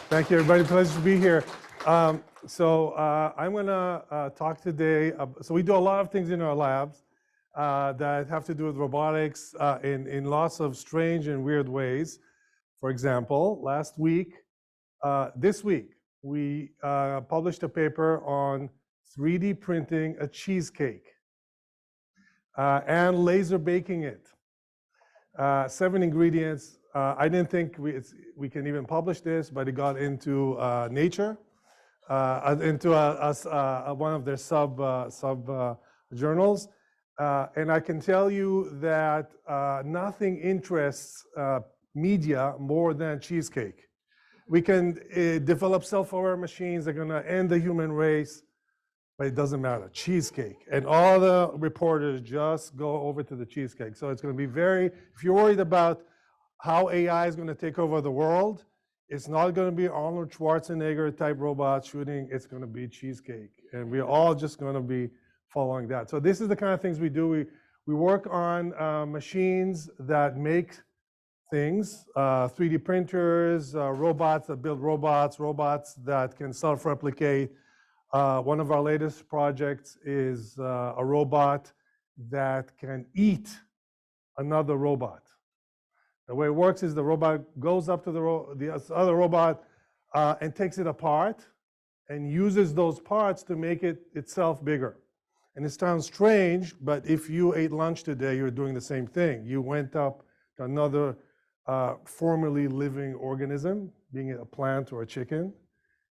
Thank you, everybody. Pleasure to be here. I'm going to talk today. So we do a lot of things in our labs that have to do with robotics in lots of strange and weird ways. For example, this week, we published a paper on 3D printing a cheesecake and laser baking it. 7 ingredients. I didn't think we can even publish this, but it got into Nature, into one of their sub journals. And I can tell you that nothing interests media more than cheesecake. We can develop self-aware machines that are going to end the human race, but it doesn't matter. Cheesecake. And all the reporters just go over to the cheesecake. So it's going to be if you're worried about how AI is going to take over the world, it's not going to be Arnold Schwarzenegger type robots shooting, it's going to be cheesecake. And we're all just going to be following that. So this is the kind of things we do. We work on machines that make things, 3D printers, robots that build robots that can self-replicate. One of our latest projects is a robot that can eat another robot. The way it works is the robot goes up to the other robot and takes it apart and uses those parts to make it itself bigger. And it sounds strange, but if you ate lunch today, you're doing the same thing. You went up to another formerly living organism, being it a plant or a chicken,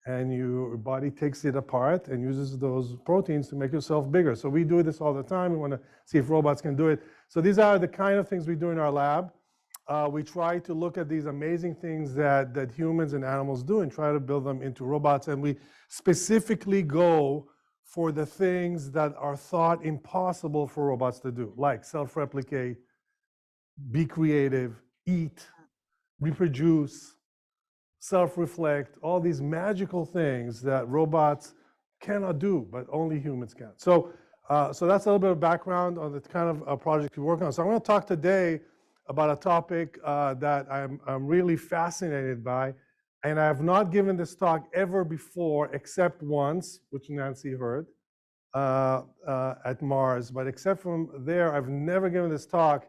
and your body takes it apart and uses those proteins to make yourself bigger. So we do this all the time. We want to see if robots can do it. So these are the kind of things we do in our lab. We try to look at these amazing things that humans and animals do and try to build them into robots. And we specifically go for the things that are thought impossible for robots to do, like self-replicate, be creative, eat, reproduce, self-reflect, all these magical things that robots cannot do, but only humans can. So that's a little bit of background on the kind of project we work on. So I'm going to talk today about a topic that I'm really fascinated by, and I have not given this talk ever before, except once, which Nancy heard, at Mars. But except from there, I've never given this talk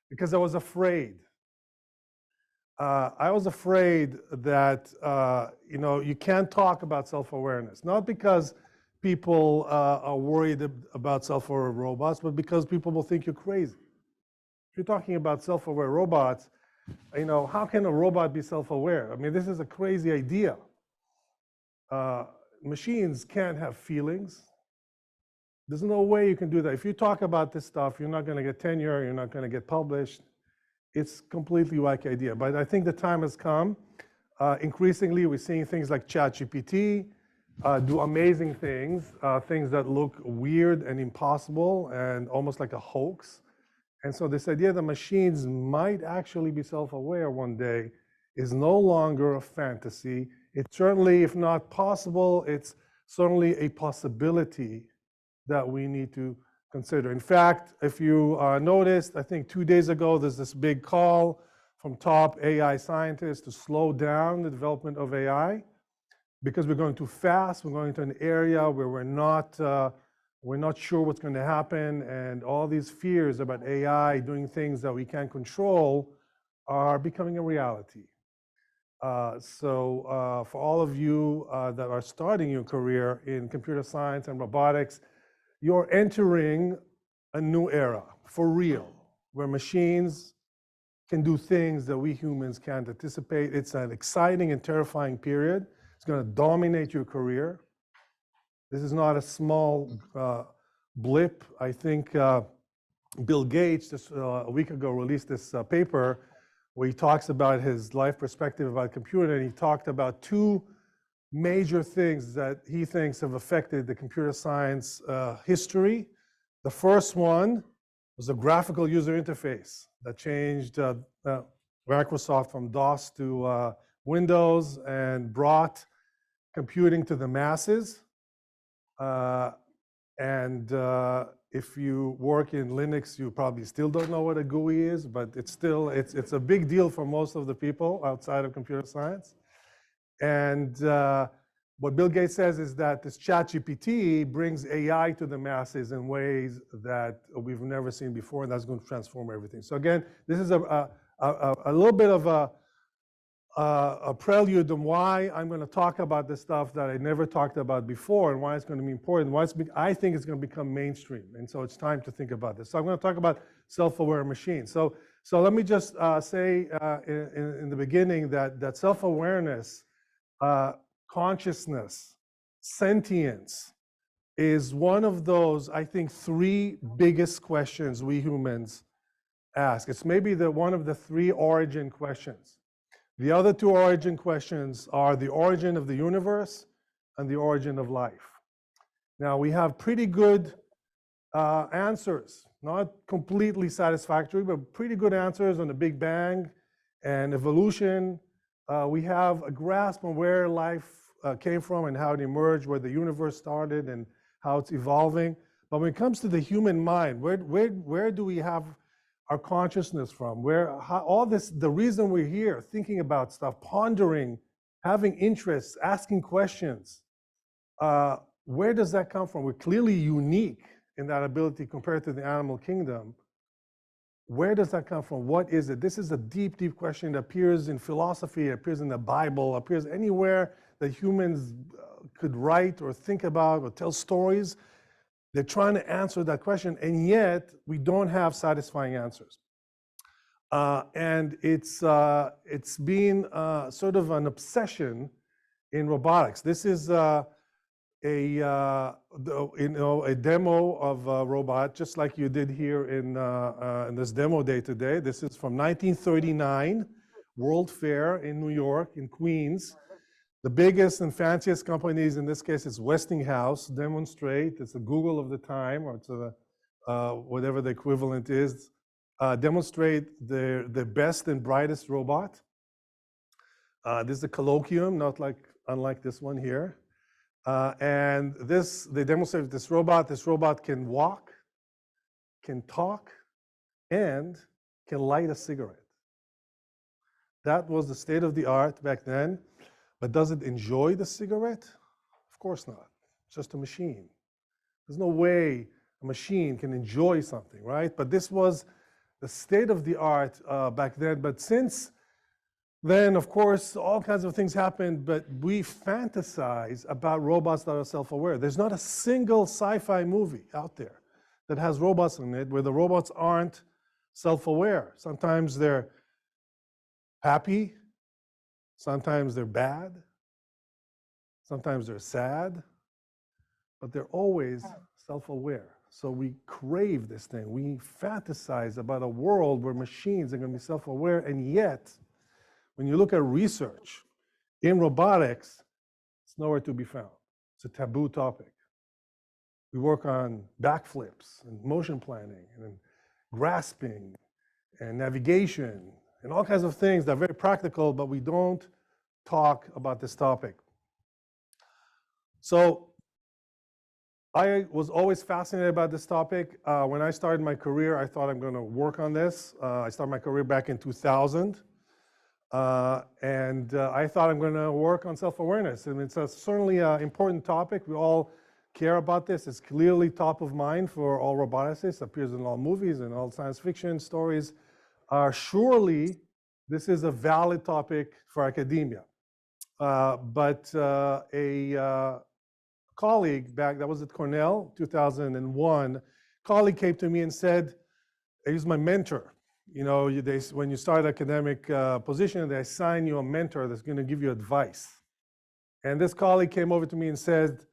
because I was afraid. I was afraid that you can't talk about self-awareness, not because people are worried about self-aware robots, but because people will think you're crazy. If you're talking about self-aware robots, how can a robot be self-aware? I mean, this is a crazy idea. Machines can't have feelings. There's no way you can do that. If you talk about this stuff, you're not going to get tenure, you're not going to get published. It's completely wacky idea. But I think the time has come. Increasingly, we're seeing things like ChatGPT do amazing things, things that look weird and impossible and almost like a hoax. And so this idea that machines might actually be self-aware one day is no longer a fantasy. It's certainly, if not possible, it's certainly a possibility that we need to consider. In fact, if you noticed, I think 2 days ago, there's this big call from top AI scientists to slow down the development of AI because we're going too fast. We're going to an area where we're not sure what's going to happen, and all these fears about AI doing things that we can't control are becoming a reality. For all of you that are starting your career in computer science and robotics, you're entering a new era, for real, where machines can do things that we humans can't anticipate. It's an exciting and terrifying period. It's going to dominate your career. This is not a small blip. I think Bill Gates just a week ago released this paper where he talks about his life perspective about computer, and he talked about 2 major things that he thinks have affected the computer science history. The first one was the graphical user interface that changed Microsoft from DOS to Windows and brought computing to the masses. If you work in Linux, you probably still don't know what a GUI is, but it's a big deal for most of the people outside of computer science. And what Bill Gates says is that this ChatGPT brings AI to the masses in ways that we've never seen before, and that's going to transform everything. So again, this is a little bit of a prelude on why I'm going to talk about this stuff that I never talked about before, and why it's going to be important, why I think it's going to become mainstream. And so it's time to think about this. So I'm going to talk about self-aware machines. So let me just say in the beginning that self-awareness, consciousness, sentience is one of those, I think, three biggest questions we humans ask. It's maybe one of the three origin questions. The other two origin questions are the origin of the universe and the origin of life. Now, we have pretty good answers, not completely satisfactory, but pretty good answers on the Big Bang and evolution. We have a grasp on where life came from and how it emerged, where the universe started and how it's evolving. But when it comes to the human mind, where do we have our consciousness from? All this, the reason we're here, thinking about stuff, pondering, having interests, asking questions, where does that come from? We're clearly unique in that ability compared to the animal kingdom. Where does that come from? What is it? This is a deep, deep question that appears in philosophy, appears in the Bible, appears anywhere that humans could write or think about or tell stories. They're trying to answer that question, and yet we don't have satisfying answers. And it's been sort of an obsession in robotics. This is a demo of a robot, just like you did here in this demo day today. This is from 1939, World Fair in New York, in Queens. The biggest and fanciest companies, in this case, is Westinghouse, demonstrate. It's a Google of the time, or it's whatever the equivalent is. Demonstrate the best and brightest robot. This is a colloquium, unlike this one here. And they demonstrated this robot. This robot can walk, can talk, and can light a cigarette. That was the state of the art back then. But does it enjoy the cigarette? Of course not. It's just a machine. There's no way a machine can enjoy something, right? But this was the state of the art back then. But since then, of course, all kinds of things happened, but we fantasize about robots that are self-aware. There's not a single sci-fi movie out there that has robots in it where the robots aren't self-aware. Sometimes they're happy, sometimes they're bad, sometimes they're sad, but they're always self-aware. So we crave this thing. We fantasize about a world where machines are going to be self-aware, and yet, when you look at research in robotics, it's nowhere to be found. It's a taboo topic. We work on backflips and motion planning and grasping and navigation and all kinds of things that are very practical, but we don't talk about this topic. So I was always fascinated about this topic. When I started my career, I thought I'm going to work on this. I started my career back in 2000. And I thought I'm going to work on self-awareness. And it's certainly an important topic. We all care about this. It's clearly top of mind for all roboticists. It appears in all movies and all science fiction stories. Surely, this is a valid topic for academia. But a colleague that was at Cornell, 2001, colleague came to me and said, he's my mentor. You know, when you start academic position, they assign you a mentor that's going to give you advice. And this colleague came over to me and said,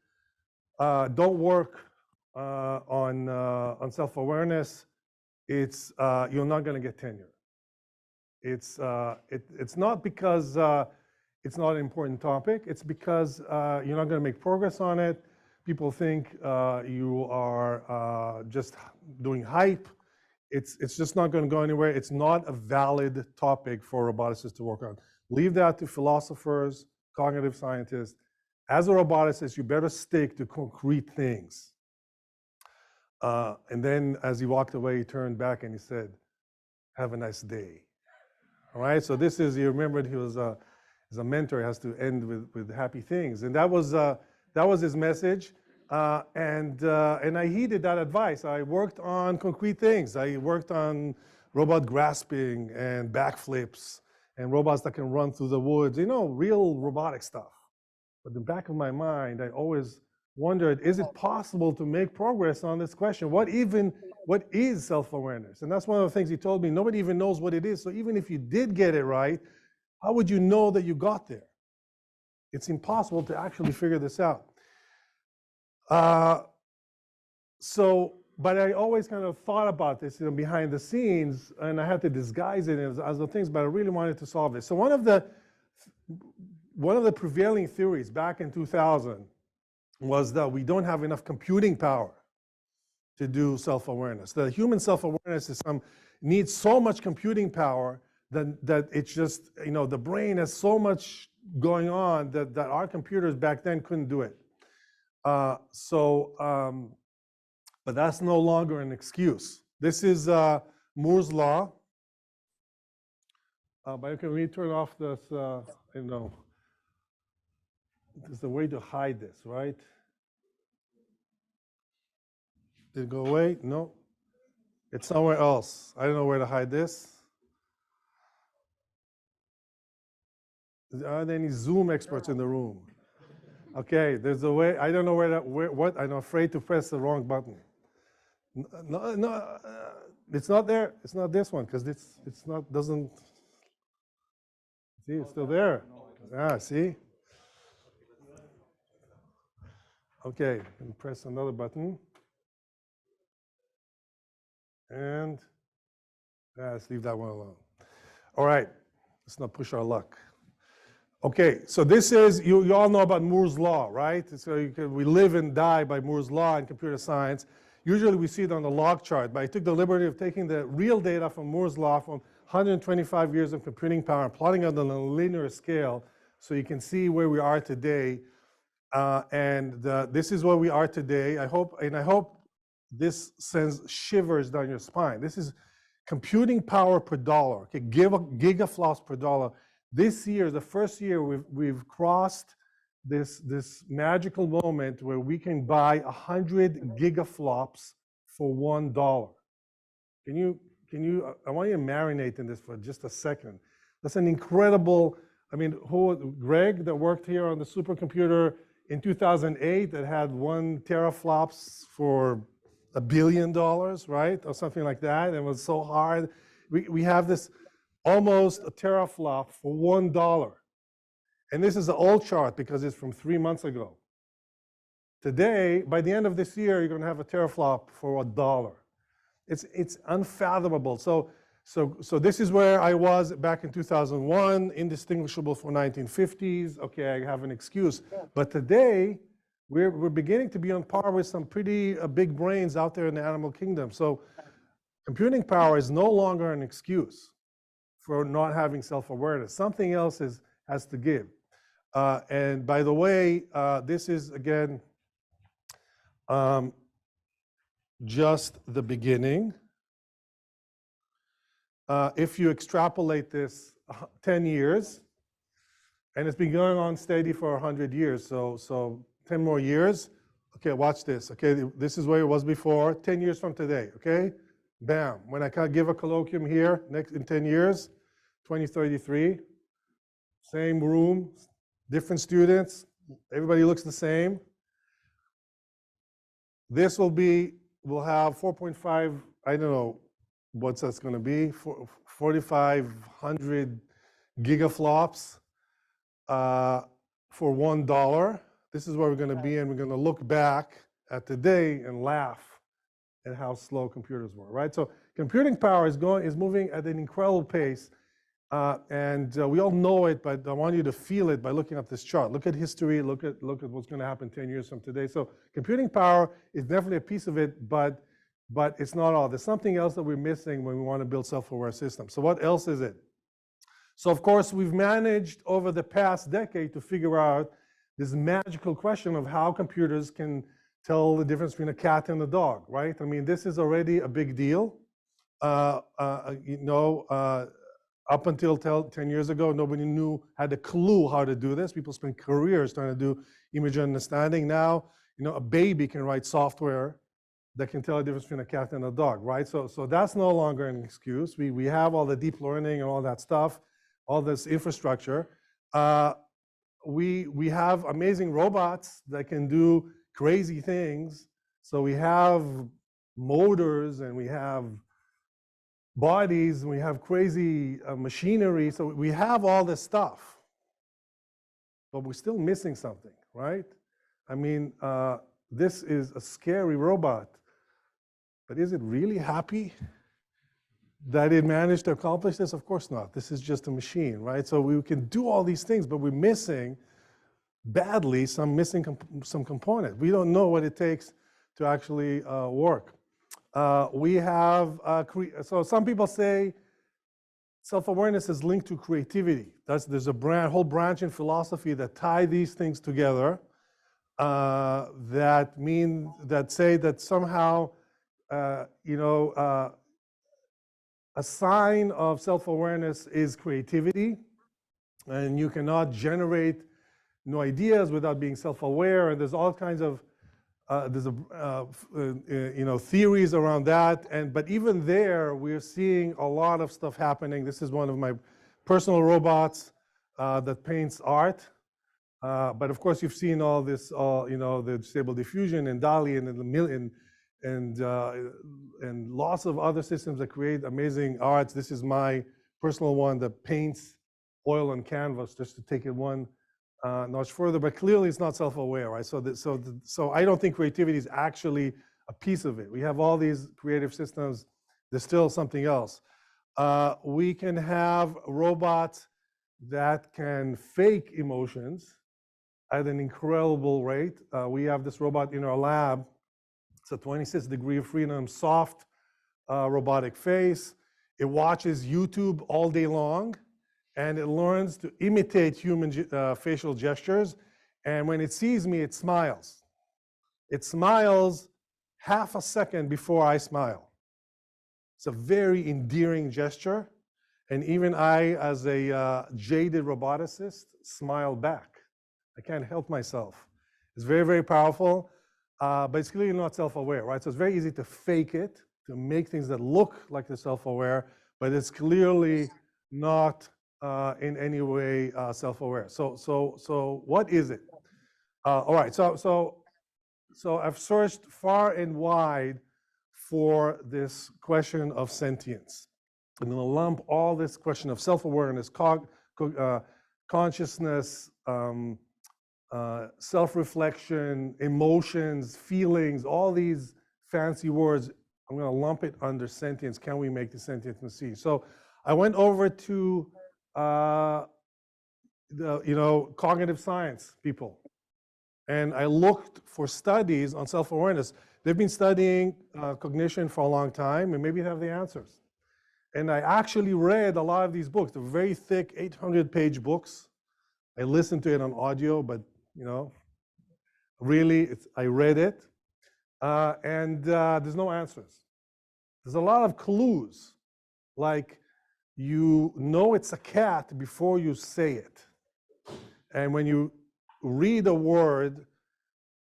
don't work on self-awareness. You're not going to get tenure. It's not because it's not an important topic. It's because you're not going to make progress on it. People think you are just doing hype. It's just not going to go anywhere. It's not a valid topic for roboticists to work on. Leave that to philosophers, cognitive scientists. As a roboticist, you better stick to concrete things. And then as he walked away, he turned back and he said, have a nice day. All right, so this is, you remembered he was as a mentor, it has to end with happy things. And that was his message. And I heeded that advice. I worked on concrete things. I worked on robot grasping and backflips and robots that can run through the woods, real robotic stuff. But in the back of my mind, I always wondered, is it possible to make progress on this question? What is self-awareness? And that's one of the things he told me. Nobody even knows what it is. So even if you did get it right, how would you know that you got there? It's impossible to actually figure this out. But I always kind of thought about this, behind the scenes, and I had to disguise it as the things, but I really wanted to solve it. So one of the prevailing theories back in 2000 was that we don't have enough computing power to do self-awareness. The human self-awareness needs so much computing power that it's just, the brain has so much going on that our computers back then couldn't do it. But that's no longer an excuse. This is Moore's Law. But can we turn off this, there's a way to hide this, right? Did it go away? No. It's somewhere else. I don't know where to hide this. Are there any Zoom experts in the room? Okay, there's a way. I don't know what. I'm afraid to press the wrong button. No, it's not there. It's not this one because doesn't. See, it's still there. See. Okay, and press another button. And let's leave that one alone. All right, let's not push our luck. Okay, so this is, you all know about Moore's Law, right? So we live and die by Moore's Law in computer science. Usually we see it on the log chart, but I took the liberty of taking the real data from Moore's Law from 125 years of computing power and plotting it on a linear scale so you can see where we are today. This is where we are today. I hope this sends shivers down your spine. This is computing power per dollar, okay, gigaflops per dollar. This year, the first year, we've crossed this magical moment where we can buy 100 gigaflops for $1. Can you? I want you to marinate in this for just a second. That's an incredible. I mean, Greg that worked here on the supercomputer in 2008 that had 1 teraflops for $1 billion, right, or something like that. It was so hard. We have this almost a teraflop for $1. And this is an old chart because it's from 3 months ago. Today, by the end of this year, you're going to have a teraflop for $1. It's unfathomable. So this is where I was back in 2001, indistinguishable from 1950s. Okay, I have an excuse. But today, we're beginning to be on par with some pretty big brains out there in the animal kingdom. So computing power is no longer an excuse for not having self-awareness. Something else has to give. And by the way, this is, again, just the beginning. If you extrapolate this 10 years, and it's been going on steady for 100 years, so 10 more years. Okay, watch this. Okay, this is where it was before, 10 years from today, okay? Bam, when I can give a colloquium here, in 10 years, 2033, same room, different students, everybody looks the same. This we'll have 4.5, I don't know what's that's gonna be, 4,500 gigaflops for $1. This is where we're gonna be, and we're gonna look back at today and laugh at how slow computers were, right? So computing power is moving at an incredible pace, and we all know it, but I want you to feel it by looking at this chart. Look at history, look at what's gonna happen 10 years from today. So computing power is definitely a piece of it, but it's not all. There's something else that we're missing when we want to build self-aware systems. So what else is it? So of course, we've managed over the past decade to figure out this magical question of how computers can tell the difference between a cat and a dog, right? I mean, this is already a big deal. Up until 10 years ago, nobody had a clue how to do this. People spend careers trying to do image understanding. Now, a baby can write software that can tell the difference between a cat and a dog, right? So that's no longer an excuse. We have all the deep learning and all that stuff, all this infrastructure. We have amazing robots that can do crazy things. So we have motors and we have bodies and we have crazy machinery. So we have all this stuff, but we're still missing something, right? I mean, this is a scary robot, but is it really happy that it managed to accomplish this? Of course not. This is just a machine, right? So we can do all these things, but we're missing badly some component. We don't know what it takes to actually work. We have, so some people say self-awareness is linked to creativity. There's a whole branch in philosophy that tie these things together, that say that somehow, a sign of self-awareness is creativity, and you cannot generate new ideas without being self-aware, and there's all kinds of theories around that. But even there, we're seeing a lot of stuff happening. This is one of my personal robots that paints art. But of course, you've seen all this, the Stable Diffusion and DALL-E and lots of other systems that create amazing arts. This is my personal one that paints oil on canvas, just to take it one notch further. But clearly, it's not self-aware, right? So I don't think creativity is actually a piece of it. We have all these creative systems. There's still something else. We can have robots that can fake emotions at an incredible rate. We have this robot in our lab. It's a 26 degree of freedom, soft robotic face. It watches YouTube all day long, and it learns to imitate human facial gestures. And when it sees me, it smiles. It smiles half a second before I smile. It's a very endearing gesture. And even I, as a jaded roboticist, smile back. I can't help myself. It's very, very powerful, but it's clearly not self-aware, right? So it's very easy to fake it, to make things that look like they're self-aware, but it's clearly not in any way self-aware. So what is it? All right, so I've searched far and wide for this question of sentience. I'm going to lump all this question of self-awareness, consciousness, self-reflection, emotions, feelings, all these fancy words. I'm going to lump it under sentience. Can we make the sentience machine? So I went over to cognitive science people, and I looked for studies on self-awareness. They've been studying cognition for a long time, and maybe they have the answers. And I actually read a lot of these books. They're very thick, 800-page books. I listened to it on audio, but really, I read it, and there's no answers. There's a lot of clues, like you know it's a cat before you say it. And when you read a word,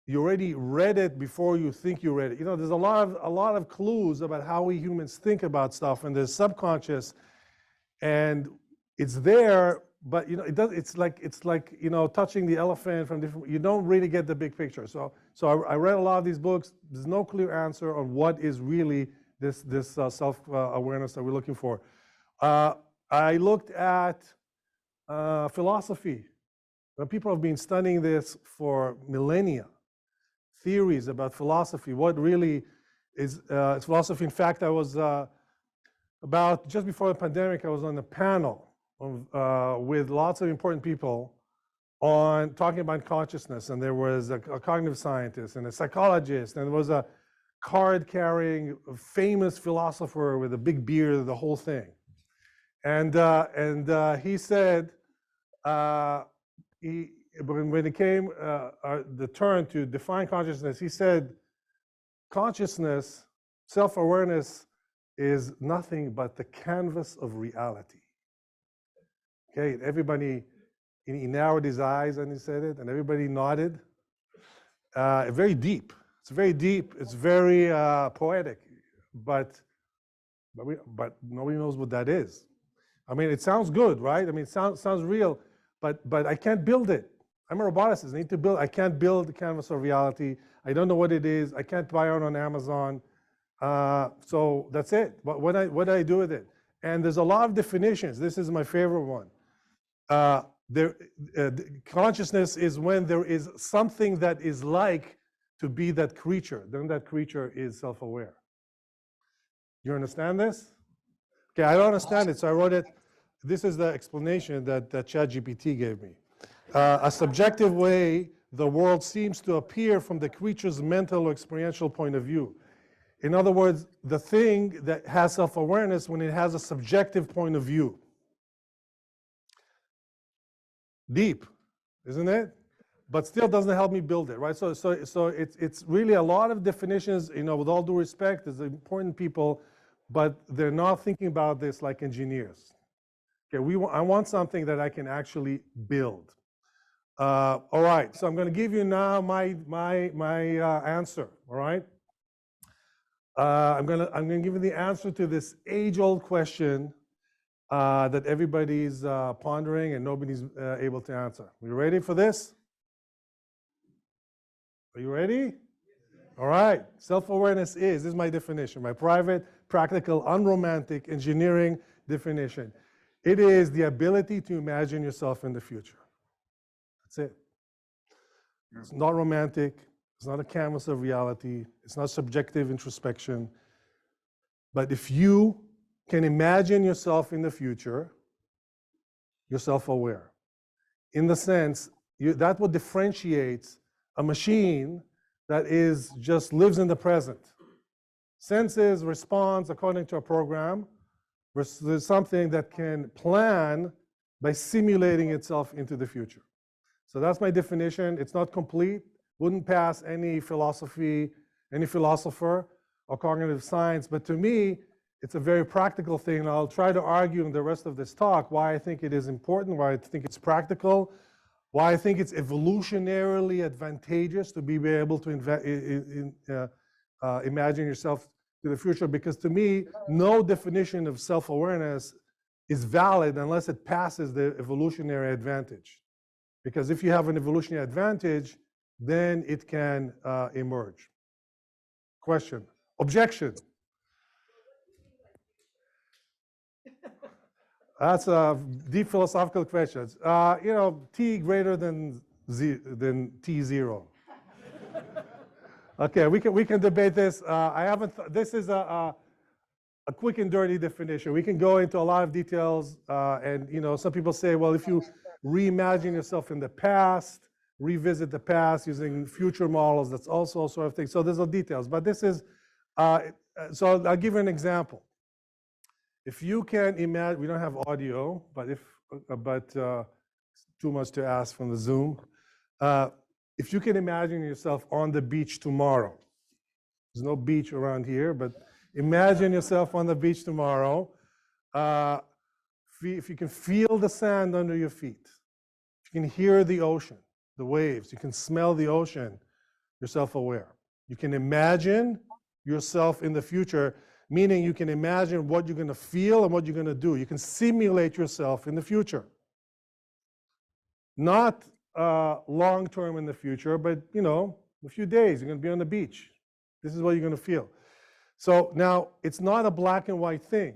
you already read it before you think you read it. There's a lot of clues about how we humans think about stuff, and there's subconscious, and it's there, but it's like touching the elephant from different. You don't really get the big picture. So I read a lot of these books. There's no clear answer on what is really this self-awareness that we're looking for. I looked at philosophy. People have been studying this for millennia. Theories about philosophy. What really is philosophy? In fact, I was about just before the pandemic. I was on a panel with lots of important people on talking about consciousness, and there was a cognitive scientist and a psychologist, and there was a card-carrying famous philosopher with a big beard, the whole thing. And he said, when it came the turn to define consciousness, he said, consciousness, self-awareness, is nothing but the canvas of reality. Okay, everybody, he narrowed his eyes and he said it, and everybody nodded. Very deep. It's very deep. It's very poetic, but nobody knows what that is. I mean, it sounds good, right? I mean, it sounds real, but I can't build it. I'm a roboticist. I need to build. I can't build the canvas of reality. I don't know what it is. I can't buy it on Amazon. So that's it. What do I do with it? And there's a lot of definitions. This is my favorite one. Consciousness is when there is something that is like to be that creature. Then that creature is self-aware. You understand this? Okay, I don't understand it, so I wrote it. This is the explanation that ChatGPT gave me. A subjective way the world seems to appear from the creature's mental or experiential point of view. In other words, the thing that has self-awareness when it has a subjective point of view. Deep, isn't it? But still doesn't help me build it, right? So it's really a lot of definitions, with all due respect, there's important people, but they're not thinking about this like engineers. Okay, I want something that I can actually build. All right, so I'm going to give you now my answer. All right, I'm going to give you the answer to this age-old question that everybody's pondering and nobody's able to answer. Are you ready for this? Are you ready? All right. Self-awareness this is my definition, my private, practical, unromantic engineering definition. It is the ability to imagine yourself in the future. That's it. It's not romantic. It's not a canvas of reality. It's not subjective introspection. But if you can imagine yourself in the future, you're self-aware. In the sense, that's what differentiates a machine that just lives in the present. Senses, responds according to a program, versus something that can plan by simulating itself into the future. So that's my definition. It's not complete, wouldn't pass any philosopher or cognitive science, but to me, it's a very practical thing. And I'll try to argue in the rest of this talk why I think it is important, why I think it's practical, why I think it's evolutionarily advantageous to be able to imagine yourself to the future. Because to me, no definition of self-awareness is valid unless it passes the evolutionary advantage. Because if you have an evolutionary advantage, then it can emerge. Question. Objection. That's a deep philosophical question. T greater than T0. Okay, we can debate this. This is a quick and dirty definition. We can go into a lot of details, and some people say, well, if you reimagine yourself in the past, revisit the past using future models, that's also a sort of thing. So there's no details, but this is. So I'll give you an example. If you can imagine, we don't have audio, but too much to ask from the Zoom. If you can imagine yourself on the beach tomorrow, there's no beach around here, but imagine yourself on the beach tomorrow. If you can feel the sand under your feet, if you can hear the ocean, the waves, you can smell the ocean, you're self-aware. You can imagine yourself in the future, meaning you can imagine what you're going to feel and what you're going to do. You can simulate yourself in the future. Not long-term in the future, but, a few days, you're going to be on the beach. This is what you're going to feel. So now, it's not a black and white thing.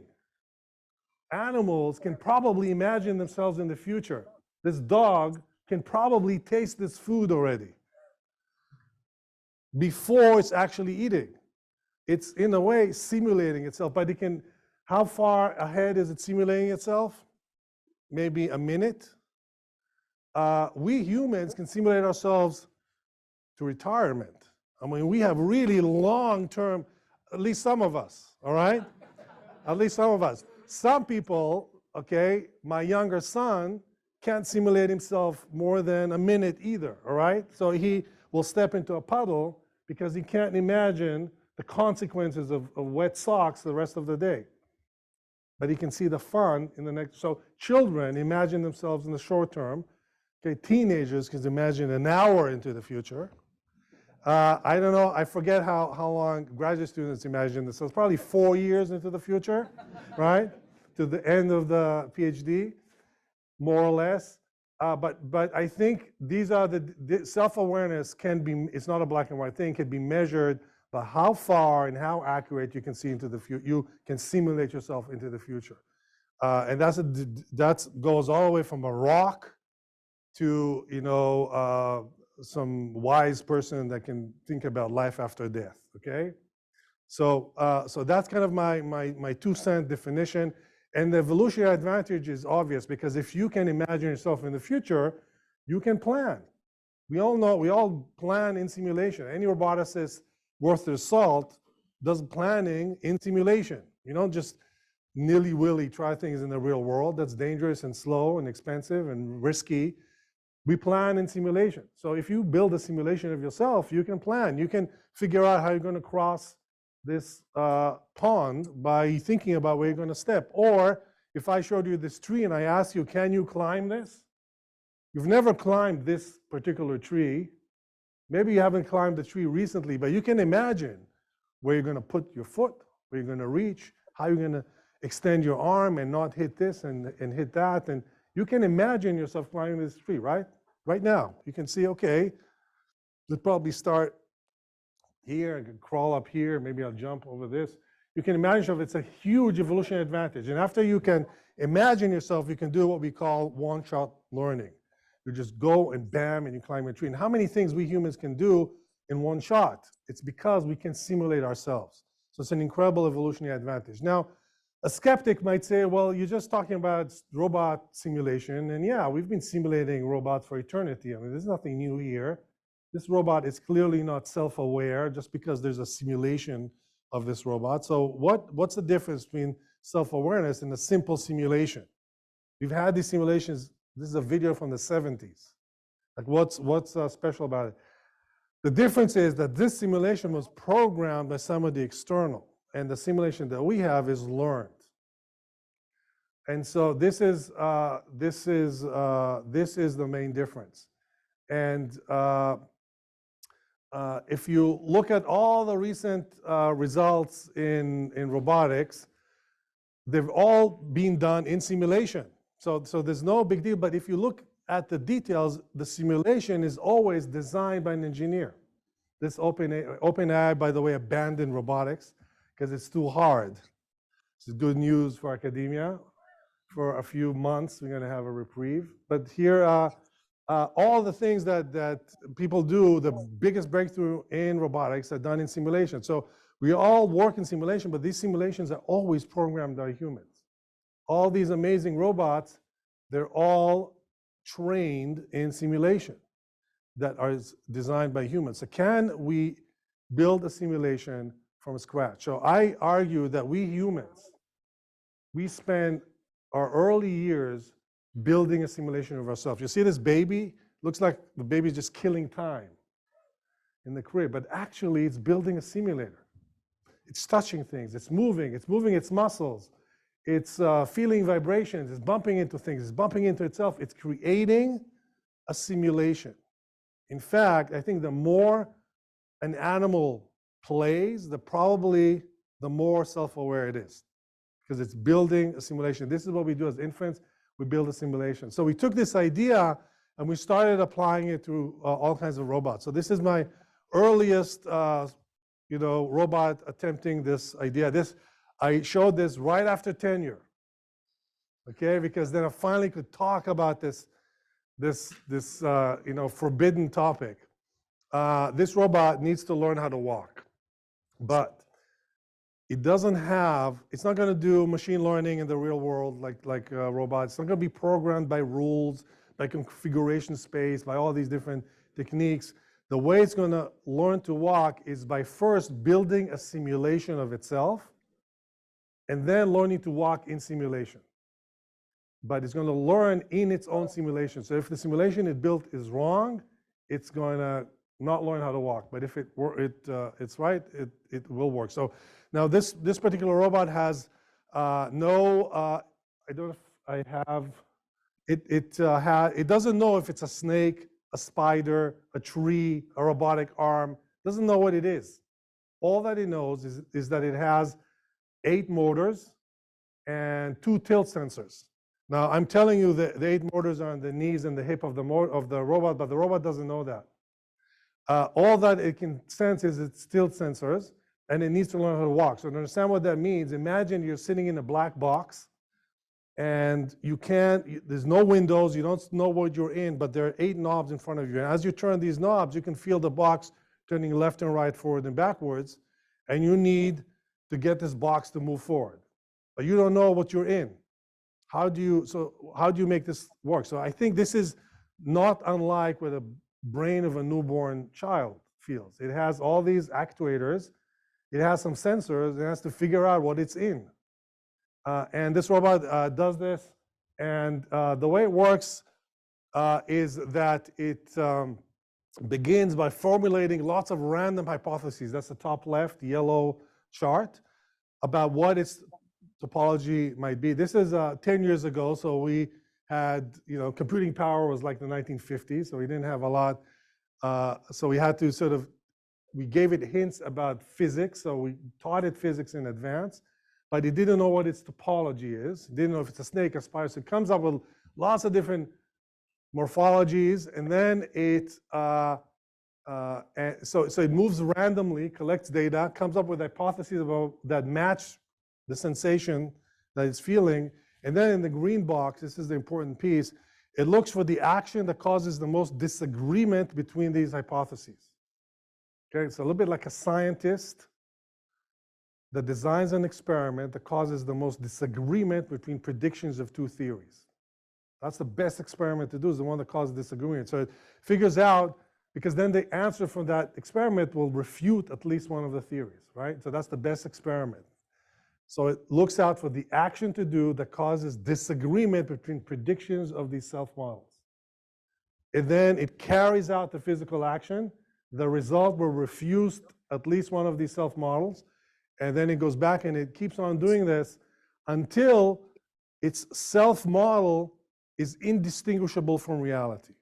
Animals can probably imagine themselves in the future. This dog can probably taste this food already before it's actually eating. It's, in a way, simulating itself, but how far ahead is it simulating itself? Maybe a minute. We humans can simulate ourselves to retirement. I mean, we have really long-term, at least some of us, all right? At least some of us. Some people, okay, my younger son can't simulate himself more than a minute either, all right? So he will step into a puddle because he can't imagine the consequences of wet socks the rest of the day. but he can see the fun in the next. So children imagine themselves in the short term. Okay, teenagers can imagine an hour into the future. I don't know, I forget how long graduate students imagine this. So it's probably 4 years into the future, right? To the end of the PhD, more or less. But I think these are the self-awareness can be, it's not a black and white thing, can be measured by how far and how accurate you can see into the future. You can simulate yourself into the future. And that goes all the way from a rock to, you know, some wise person that can think about life after death, okay? So that's kind of my 2-cent definition. And the evolutionary advantage is obvious, because if you can imagine yourself in the future, you can plan. We all know, we all plan in simulation. Any roboticist worth their salt does planning in simulation. You don't just nilly-willy try things in the real world. That's dangerous and slow and expensive and risky. We plan in simulation. So if you build a simulation of yourself, you can plan. You can figure out how you're going to cross this pond by thinking about where you're going to step. Or if I showed you this tree and I asked you, can you climb this? You've never climbed this particular tree. Maybe you haven't climbed the tree recently, but you can imagine where you're going to put your foot, where you're going to reach, how you're going to extend your arm and not hit this and hit that. And you can imagine yourself climbing this tree, right? Right now. You can see, okay, let's probably start here, I can crawl up here, maybe I'll jump over this. You can imagine yourself, it's a huge evolutionary advantage. And after you can imagine yourself, you can do what we call one-shot learning. You just go and bam, and you climb a tree. And how many things we humans can do in one shot? It's because we can simulate ourselves. So it's an incredible evolutionary advantage. Now, a skeptic might say, well, you're just talking about robot simulation. And yeah, we've been simulating robots for eternity. I mean, there's nothing new here. This robot is clearly not self-aware just because there's a simulation of this robot. So what's the difference between self-awareness and a simple simulation? We've had these simulations. This is a video from the 70s. Like what's special about it? The difference is that this simulation was programmed by somebody external, and the simulation that we have is learned. And so this is the main difference. And if you look at all the recent results in robotics, they've all been done in simulation. So there's no big deal. But if you look at the details, the simulation is always designed by an engineer. This OpenAI, by the way, abandoned robotics because it's too hard. It's good news for academia. For a few months, we're going to have a reprieve. But here, all the things that people do, the biggest breakthrough in robotics are done in simulation. So we all work in simulation, but these simulations are always programmed by humans. All these amazing robots, they're all trained in simulation that are designed by humans. So can we build a simulation from scratch? So I argue that we humans, we spend our early years building a simulation of ourselves. You see this baby? Looks like the baby's just killing time in the crib, but actually it's building a simulator. It's touching things, it's moving its muscles, it's feeling vibrations, it's bumping into things, it's bumping into itself, it's creating a simulation. In fact, I think the more an animal plays, probably the more self-aware it is, because it's building a simulation. This is what we do as infants. We build a simulation. So we took this idea and we started applying it to all kinds of robots. So this is my earliest, robot attempting this idea. I showed this right after tenure, okay? Because then I finally could talk about this forbidden topic. This robot needs to learn how to walk, but it's not going to do machine learning in the real world like robots. It's not going to be programmed by rules, by configuration space, by all these different techniques. The way it's going to learn to walk is by first building a simulation of itself and then learning to walk in simulation. But it's going to learn in its own simulation. So if the simulation it built is wrong, it's going to not learn how to walk. But if it's right, it will work. So now this particular robot has I don't know if I have, it doesn't know if it's a snake, a spider, a tree, a robotic arm. Doesn't know what it is. All that it knows is that it has 8 motors and 2 tilt sensors. Now, I'm telling you that the 8 motors are on the knees and the hip of the robot, but the robot doesn't know that. All that it can sense is its tilt sensors, and it needs to learn how to walk. So to understand what that means, imagine you're sitting in a black box, and there's no windows, you don't know what you're in, but there are 8 knobs in front of you. And as you turn these knobs, you can feel the box turning left and right, forward and backwards, and you need to get this box to move forward. But you don't know what you're in. How do you make this work? So I think this is not unlike what a brain of a newborn child feels. It has all these actuators, it has some sensors, it has to figure out what it's in. And this robot does this, and the way it works is that it begins by formulating lots of random hypotheses. That's the top left yellow chart about what its topology might be. This is 10 years ago, so we had, computing power was like the 1950s, so we didn't have a lot. So we had to we gave it hints about physics, so we taught it physics in advance, but it didn't know what its topology is. It didn't know if it's a snake or spider, so it comes up with lots of different morphologies, and then so it moves randomly, collects data, comes up with hypotheses about that match the sensation that it's feeling, and then in the green box, this is the important piece, it looks for the action that causes the most disagreement between these hypotheses. Okay, it's a little bit like a scientist that designs an experiment that causes the most disagreement between predictions of 2 theories. That's the best experiment to do, is the one that causes disagreement. So it figures out, because then the answer from that experiment will refute at least one of the theories, right? So that's the best experiment. So it looks out for the action to do that causes disagreement between predictions of these self-models. And then it carries out the physical action. The result will refute at least one of these self-models. And then it goes back and it keeps on doing this until its self-model is indistinguishable from reality.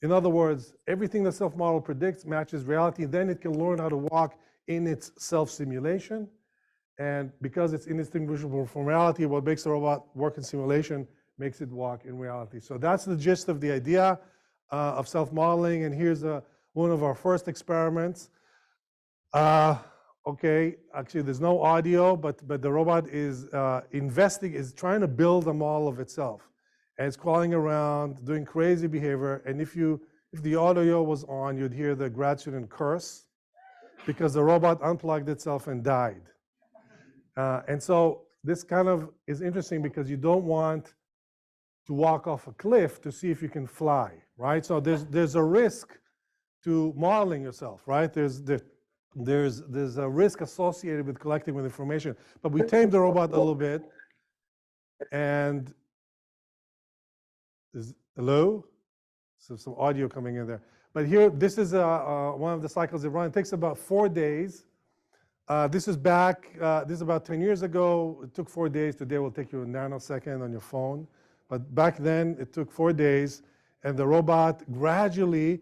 In other words, everything the self-model predicts matches reality. Then it can learn how to walk in its self-simulation. And because it's indistinguishable from reality, what makes the robot work in simulation makes it walk in reality. So that's the gist of the idea of self-modeling. And here's one of our first experiments. Okay, actually there's no audio, but the robot is trying to build a model of itself. And it's crawling around, doing crazy behavior. And if the audio was on, you'd hear the grad student curse because the robot unplugged itself and died. And so this kind of is interesting because you don't want to walk off a cliff to see if you can fly, right? So there's a risk to modeling yourself, right? There's a risk associated with collecting with information. But we tamed the robot a little bit, and hello? So some audio coming in there. But here, this is one of the cycles it runs. It takes about 4 days. This is about 10 years ago. It took 4 days. Today will take you a nanosecond on your phone. But back then, it took 4 days. And the robot gradually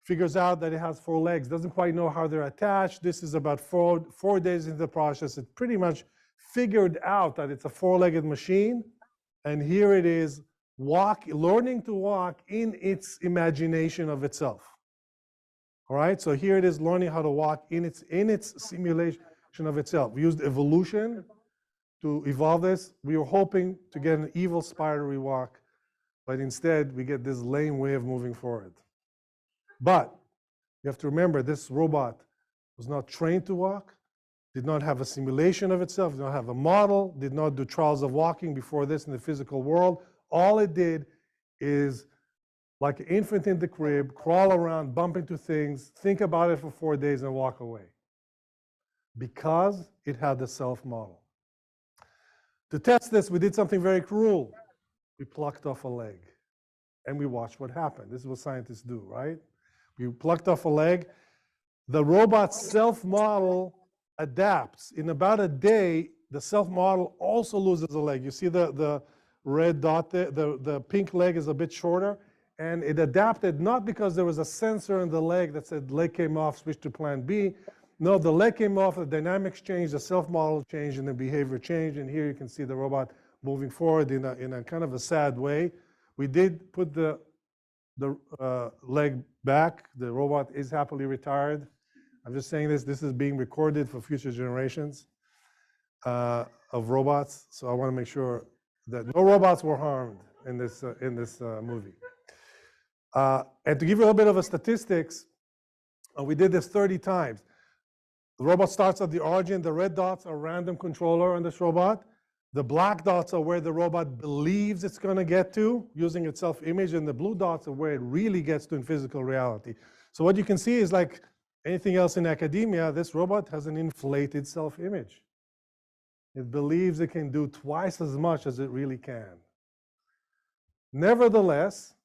figures out that it has 4 legs. Doesn't quite know how they're attached. This is about four days into the process. It pretty much figured out that it's a 4-legged machine. And here it is, learning to walk in its imagination of itself. All right, so here it is learning how to walk in its simulation of itself. We used evolution to evolve this. We were hoping to get an evil spidery walk, but instead we get this lame way of moving forward. But you have to remember, this robot was not trained to walk, did not have a simulation of itself, did not have a model, did not do trials of walking before this in the physical world. All it did is, like an infant in the crib, crawl around, bump into things, think about it for 4 days and walk away. Because it had the self-model. To test this, we did something very cruel. We plucked off a leg and we watched what happened. This is what scientists do, right? We plucked off a leg. The robot's self-model adapts. In about a day, the self-model also loses a leg. You see the red dot there, the pink leg is a bit shorter, and it adapted not because there was a sensor in the leg that said leg came off, switch to plan B. No, the leg came off, the dynamics changed, the self-model changed, and the behavior changed, and here you can see the robot moving forward in a kind of a sad way. We did put the leg back. The robot is happily retired. I'm just saying this is being recorded for future generations of robots. So I want to make sure that no robots were harmed in this movie. And to give you a little bit of a statistics, we did this 30 times. The robot starts at the origin. The red dots are random controller on this robot. The black dots are where the robot believes it's going to get to using its self-image, and the blue dots are where it really gets to in physical reality. So what you can see is like anything else in academia, this robot has an inflated self-image. It believes it can do twice as much as it really can. Nevertheless,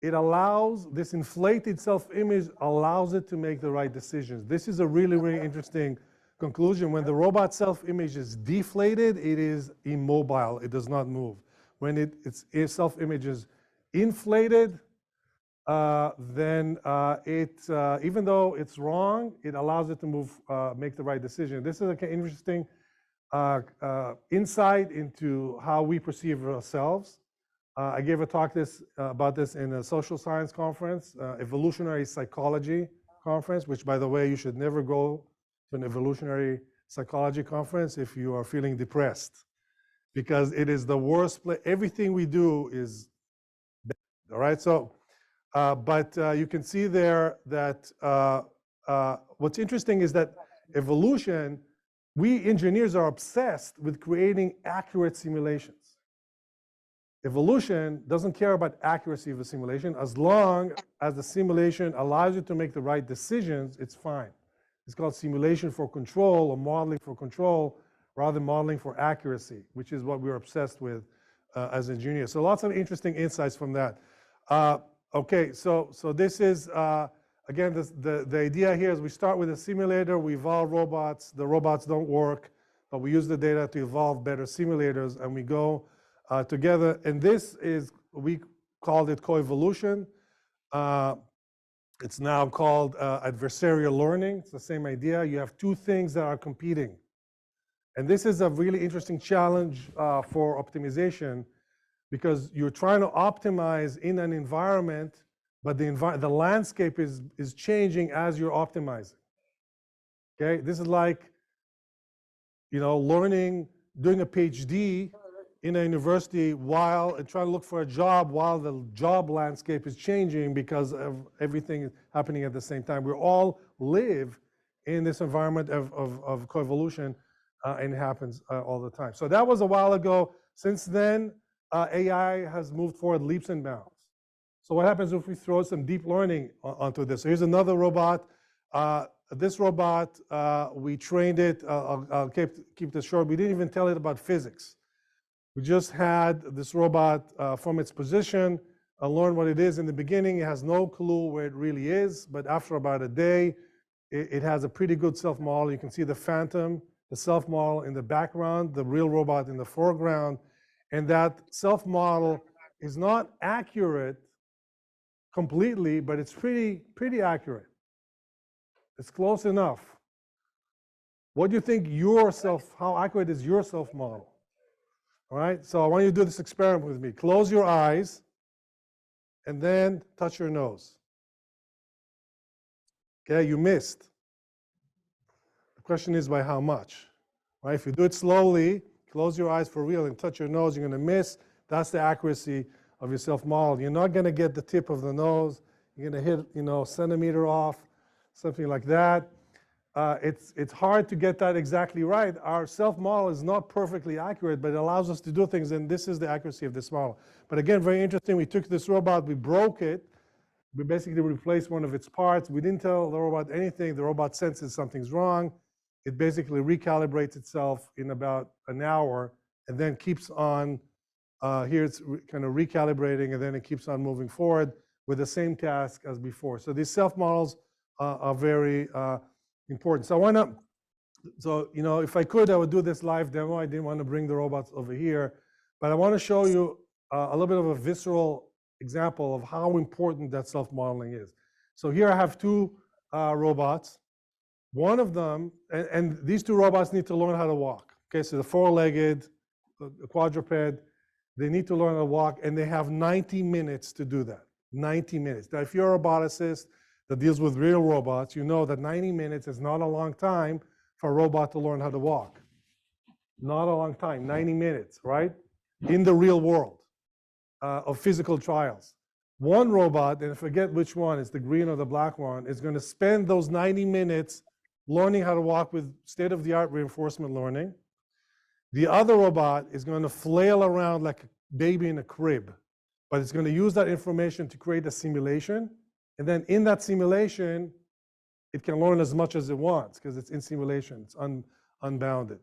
it allows, this inflated self-image allows it to make the right decisions. This is a really, really interesting conclusion. When the robot self-image is deflated, it is immobile. It does not move. When its self-image is inflated, then even though it's wrong, it allows it to move, make the right decision. This is an interesting insight into how we perceive ourselves. I gave a talk about this in a social science conference, evolutionary psychology conference, which, by the way, you should never go to an evolutionary psychology conference if you are feeling depressed, because it is the worst place. Everything we do is bad, all right? So, but you can see there that what's interesting is that evolution, we engineers are obsessed with creating accurate simulations. Evolution doesn't care about accuracy of a simulation. As long as the simulation allows you to make the right decisions, it's fine. It's called simulation for control or modeling for control rather than modeling for accuracy, which is what we're obsessed with as engineers. So lots of interesting insights from that. Okay, so this is, again, the idea here is we start with a simulator, we evolve robots, the robots don't work, but we use the data to evolve better simulators, and we go together. And this is, we called it coevolution. It's now called adversarial learning. It's the same idea. You have two things that are competing. And this is a really interesting challenge for optimization, because you're trying to optimize in an environment, but the landscape is changing as you're optimizing. Okay, this is like, you know, learning, doing a PhD in a university and trying to look for a job while the job landscape is changing because of everything happening at the same time. We all live in this environment of coevolution, and it happens all the time. So that was a while ago. Since then, AI has moved forward leaps and bounds. So what happens if we throw some deep learning onto this? So here's another robot. This robot, we trained it. I'll keep this short. We didn't even tell it about physics. We just had this robot from its position, learn what it is in the beginning. It has no clue where it really is, but after about a day, it has a pretty good self-model. You can see the phantom, the self-model in the background, the real robot in the foreground, and that self-model is not accurate completely, but it's pretty accurate. It's close enough. What do you think how accurate is your self-model? All right, so I want you to do this experiment with me. Close your eyes and then touch your nose. Okay, you missed. The question is by how much? Right? If you do it slowly, close your eyes for real and touch your nose, you're going to miss. That's the accuracy of your self-model. You're not going to get the tip of the nose. You're going to hit, you know, a centimeter off, something like that. It's hard to get that exactly right. Our self-model is not perfectly accurate, but it allows us to do things, and this is the accuracy of this model. But again, very interesting. We took this robot, we broke it. We basically replaced one of its parts. We didn't tell the robot anything. The robot senses something's wrong. It basically recalibrates itself in about an hour and then keeps on, here it's kind of recalibrating, and then it keeps on moving forward with the same task as before. So these self-models are very important. So I want to So, if I could, I would do this live demo. I didn't want to bring the robots over here, but I want to show you a little bit of a visceral example of how important that self-modeling is. So here I have two robots. One of them, and these two robots need to learn how to walk. Okay, so the four-legged, the quadruped, they need to learn how to walk, and they have 90 minutes to do that. 90 minutes. Now, if you're a roboticist that deals with real robots, you know that 90 minutes is not a long time for a robot to learn how to walk. Not a long time, 90 minutes, right? In the real world of physical trials. One robot, and I forget which one, it's the green or the black one, is going to spend those 90 minutes learning how to walk with state-of-the-art reinforcement learning. The other robot is going to flail around like a baby in a crib, but it's going to use that information to create a simulation. And then in that simulation, it can learn as much as it wants because it's in simulation, it's unbounded.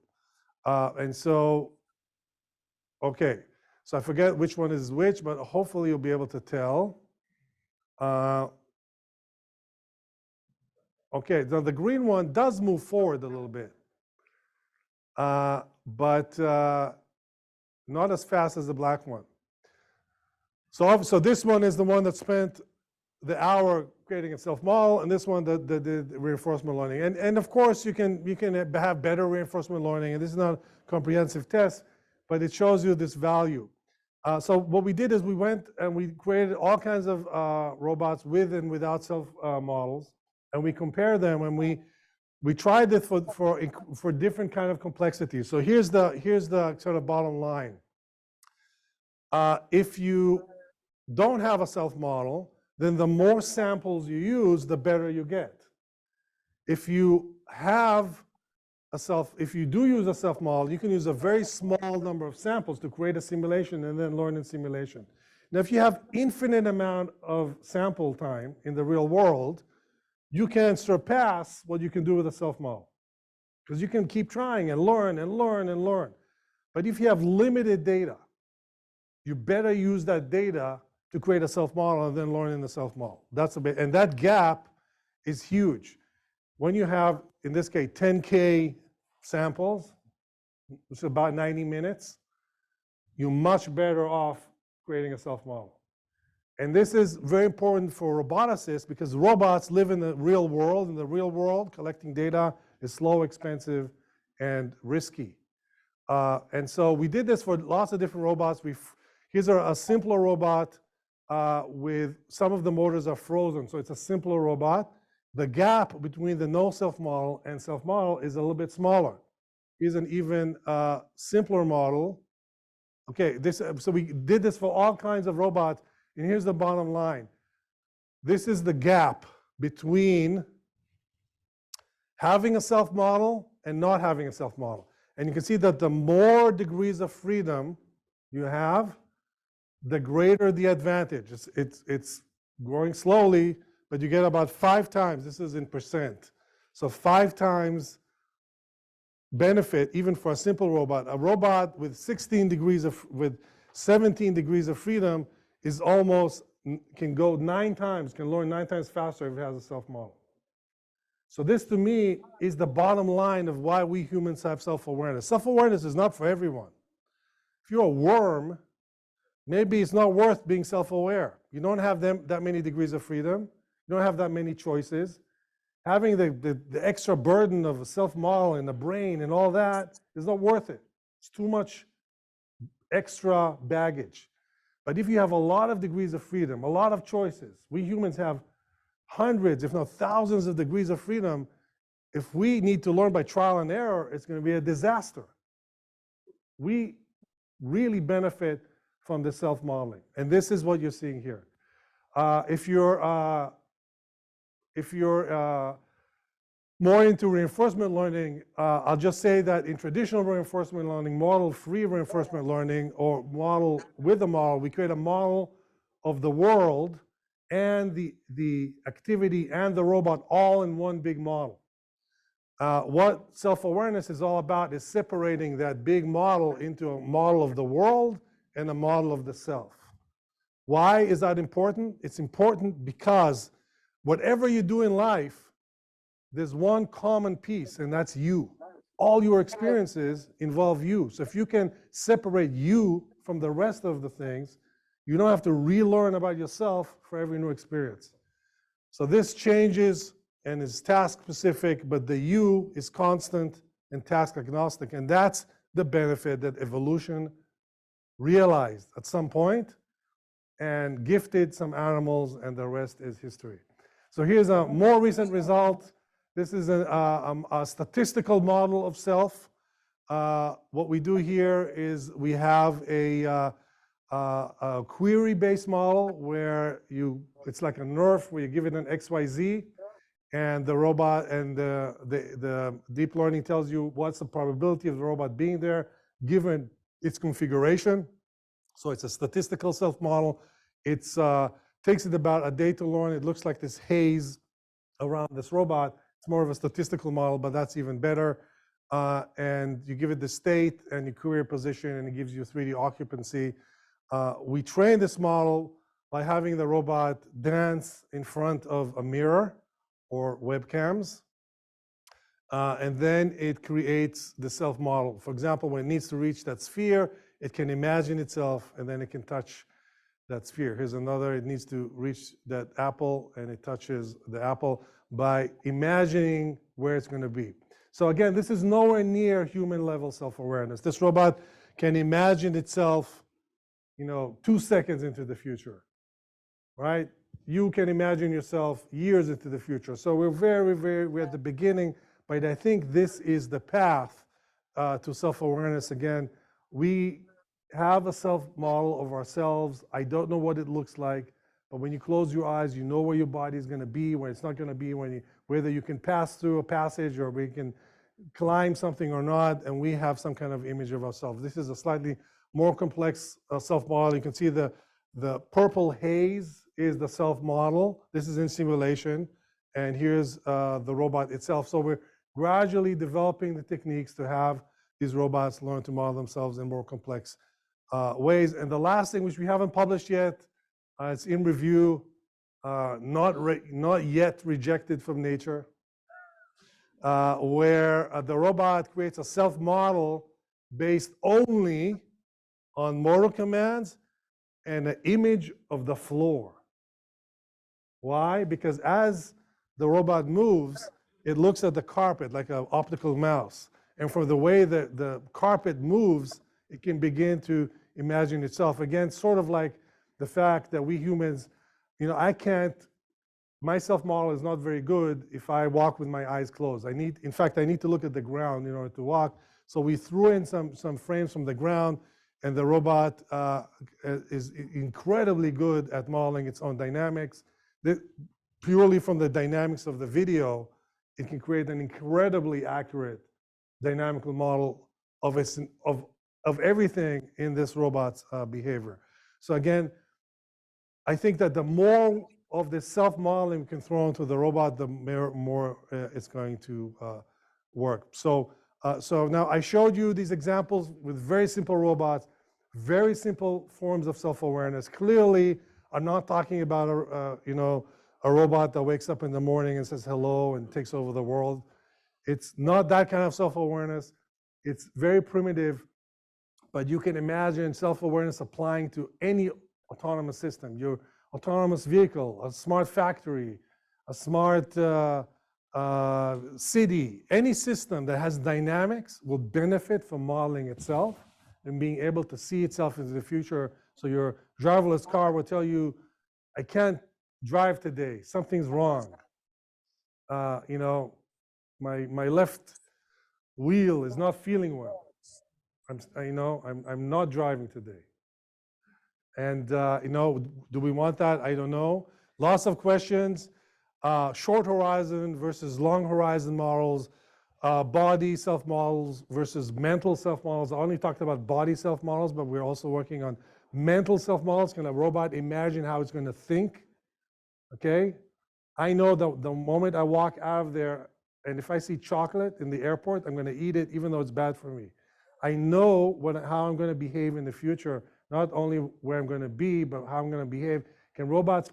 And so, okay, so I forget which one is which, but hopefully you'll be able to tell. Okay, the green one does move forward a little bit, but not as fast as the black one. So this one is the one that spent the hour creating a self-model, and this one the reinforcement learning. And of course, you can have better reinforcement learning, and this is not a comprehensive test, but it shows you this value. So what we did is we went and we created all kinds of robots with and without self-models, and we compared them, and we tried it for different kind of complexities. So here's the sort of bottom line. If you don't have a self-model, then the more samples you use, the better you get. If you do use a self-model, you can use a very small number of samples to create a simulation and then learn in simulation. Now, if you have infinite amount of sample time in the real world, you can surpass what you can do with a self-model, because you can keep trying and learn and learn and learn. But if you have limited data, you better use that data to create a self-model and then learn in the self-model. That's a bit, and that gap is huge. When you have, in this case, 10K samples, which is about 90 minutes, you're much better off creating a self-model. And this is very important for roboticists because robots live in the real world. In the real world, collecting data is slow, expensive, and risky. And so we did this for lots of different robots. Here's a simpler robot with some of the motors are frozen, so it's a simpler robot. The gap between the no self-model and self-model is a little bit smaller. Here's an even simpler model. Okay, so we did this for all kinds of robots, and here's the bottom line. This is the gap between having a self-model and not having a self-model. And you can see that the more degrees of freedom you have, the greater the advantage. It's growing slowly, but you get about 5 times, this is in percent, so 5 times benefit even for a simple robot. A robot with 17 degrees of freedom is almost, can go 9 times, can learn 9 times faster if it has a self-model. So this to me is the bottom line of why we humans have self-awareness. Self-awareness is not for everyone. If you're a worm, maybe it's not worth being self-aware. You don't have that many degrees of freedom. You don't have that many choices. Having the extra burden of a self-model in the brain and all that is not worth it. It's too much extra baggage. But if you have a lot of degrees of freedom, a lot of choices, we humans have hundreds, if not thousands of degrees of freedom. If we need to learn by trial and error, it's going to be a disaster. We really benefit from the self-modeling. And this is what you're seeing here. If you're more into reinforcement learning, I'll just say that in traditional reinforcement learning, model-free reinforcement learning, or model with a model, we create a model of the world and the activity and the robot all in one big model. What self-awareness is all about is separating that big model into a model of the world and a model of the self. Why is that important? It's important because whatever you do in life, there's one common piece, and that's you. all your experiences involve you. So if you can separate you from the rest of the things, you don't have to relearn about yourself for every new experience. So this changes and is task specific, but the you is constant and task agnostic. And that's the benefit that evolution realized at some point and gifted some animals, and the rest is history. So here's a more recent result. This is a statistical model of self. What we do here is we have a query-based model where it's like a nerf where you give it an XYZ, and the robot and the deep learning tells you what's the probability of the robot being there given its configuration. So it's a statistical self model. It takes it about a day to learn. It looks like this haze around this robot. It's more of a statistical model, but that's even better. And you give it the state and you query position, and it gives you 3D occupancy. We train this model by having the robot dance in front of a mirror or webcams. And then it creates the self model. For example, when it needs to reach that sphere, it can imagine itself, and then it can touch that sphere. Here's another. It needs to reach that apple, and it touches the apple by imagining where it's going to be. So again, this is nowhere near human level self-awareness. This robot can imagine itself, 2 seconds into the future, right? You can imagine yourself years into the future. So we're at the beginning, but I think this is the path to self-awareness. Again, we have a self-model of ourselves. I don't know what it looks like, but when you close your eyes, you know where your body is going to be, where it's not going to be, whether you can pass through a passage or we can climb something or not, and we have some kind of image of ourselves. This is a slightly more complex self-model. You can see the purple haze is the self-model. This is in simulation, and here's the robot itself. So we're gradually developing the techniques to have these robots learn to model themselves in more complex ways. And the last thing, which we haven't published yet, it's in review, not yet rejected from nature, where the robot creates a self-model based only on motor commands and an image of the floor. Why? Because as the robot moves, it looks at the carpet like an optical mouse. And from the way that the carpet moves, it can begin to imagine itself. Again, sort of like the fact that we humans, my self-model is not very good if I walk with my eyes closed. I need to look at the ground in order to walk. So we threw in some frames from the ground, and the robot is incredibly good at modeling its own dynamics. Purely from the dynamics of the video, it can create an incredibly accurate dynamical model of everything in this robot's behavior. So again, I think that the more of this self-modeling we can throw into the robot, the more it's going to work. So now I showed you these examples with very simple robots, very simple forms of self-awareness. Clearly, I'm not talking about a robot that wakes up in the morning and says hello and takes over the world. It's not that kind of self-awareness. It's very primitive, but you can imagine self-awareness applying to any autonomous system. Your autonomous vehicle, a smart factory, a smart city, any system that has dynamics will benefit from modeling itself and being able to see itself into the future. So your driverless car will tell you, I can't drive today, something's wrong. My left wheel is not feeling well. I'm not driving today. And do we want that? I don't know. Lots of questions. Short horizon versus long horizon models, body self-models versus mental self-models. I only talked about body self-models, but we're also working on mental self-models. Can a robot imagine how it's going to think? Okay? I know that the moment I walk out of there, and if I see chocolate in the airport, I'm going to eat it even though it's bad for me. I know how I'm going to behave in the future, not only where I'm going to be, but how I'm going to behave. Can robots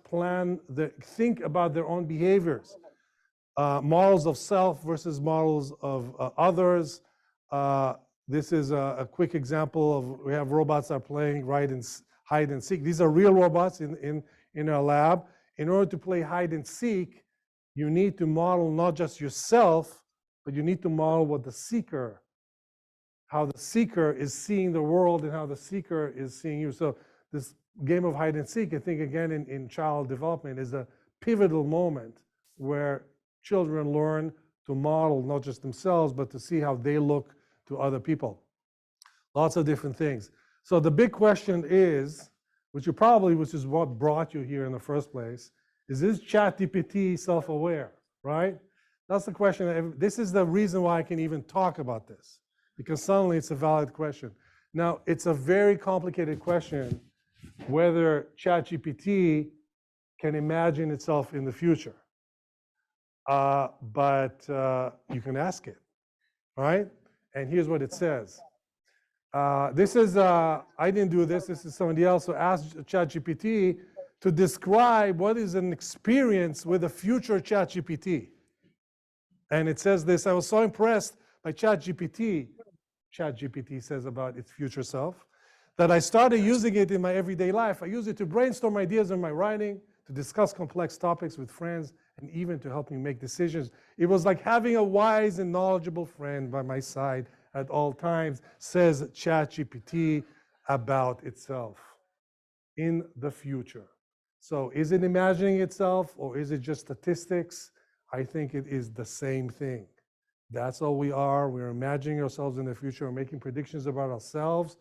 think about their own behaviors? Models of self versus models of others. This is a quick example of, we have robots that are playing hide and seek. These are real robots in our lab. In order to play hide and seek, you need to model not just yourself, but you need to model what how the seeker is seeing the world and how the seeker is seeing you. So this game of hide and seek, I think, again, in child development is a pivotal moment where children learn to model not just themselves, but to see how they look to other people. Lots of different things. So the big question is, which is what brought you here in the first place, is this ChatGPT self-aware, right? That's the question. This is the reason why I can even talk about this, because suddenly it's a valid question. Now, it's a very complicated question whether ChatGPT can imagine itself in the future. But you can ask it, right? And here's what it says. This is, I didn't do this, this is somebody else who asked ChatGPT to describe what is an experience with a future ChatGPT. And it says this: I was so impressed by ChatGPT says about its future self, that I started using it in my everyday life. I use it to brainstorm ideas in my writing, to discuss complex topics with friends, and even to help me make decisions. It was like having a wise and knowledgeable friend by my side at all times, says ChatGPT about itself in the future. So is it imagining itself, or is it just statistics? I think it is the same thing. That's all we are. We're imagining ourselves in the future. We're making predictions about ourselves.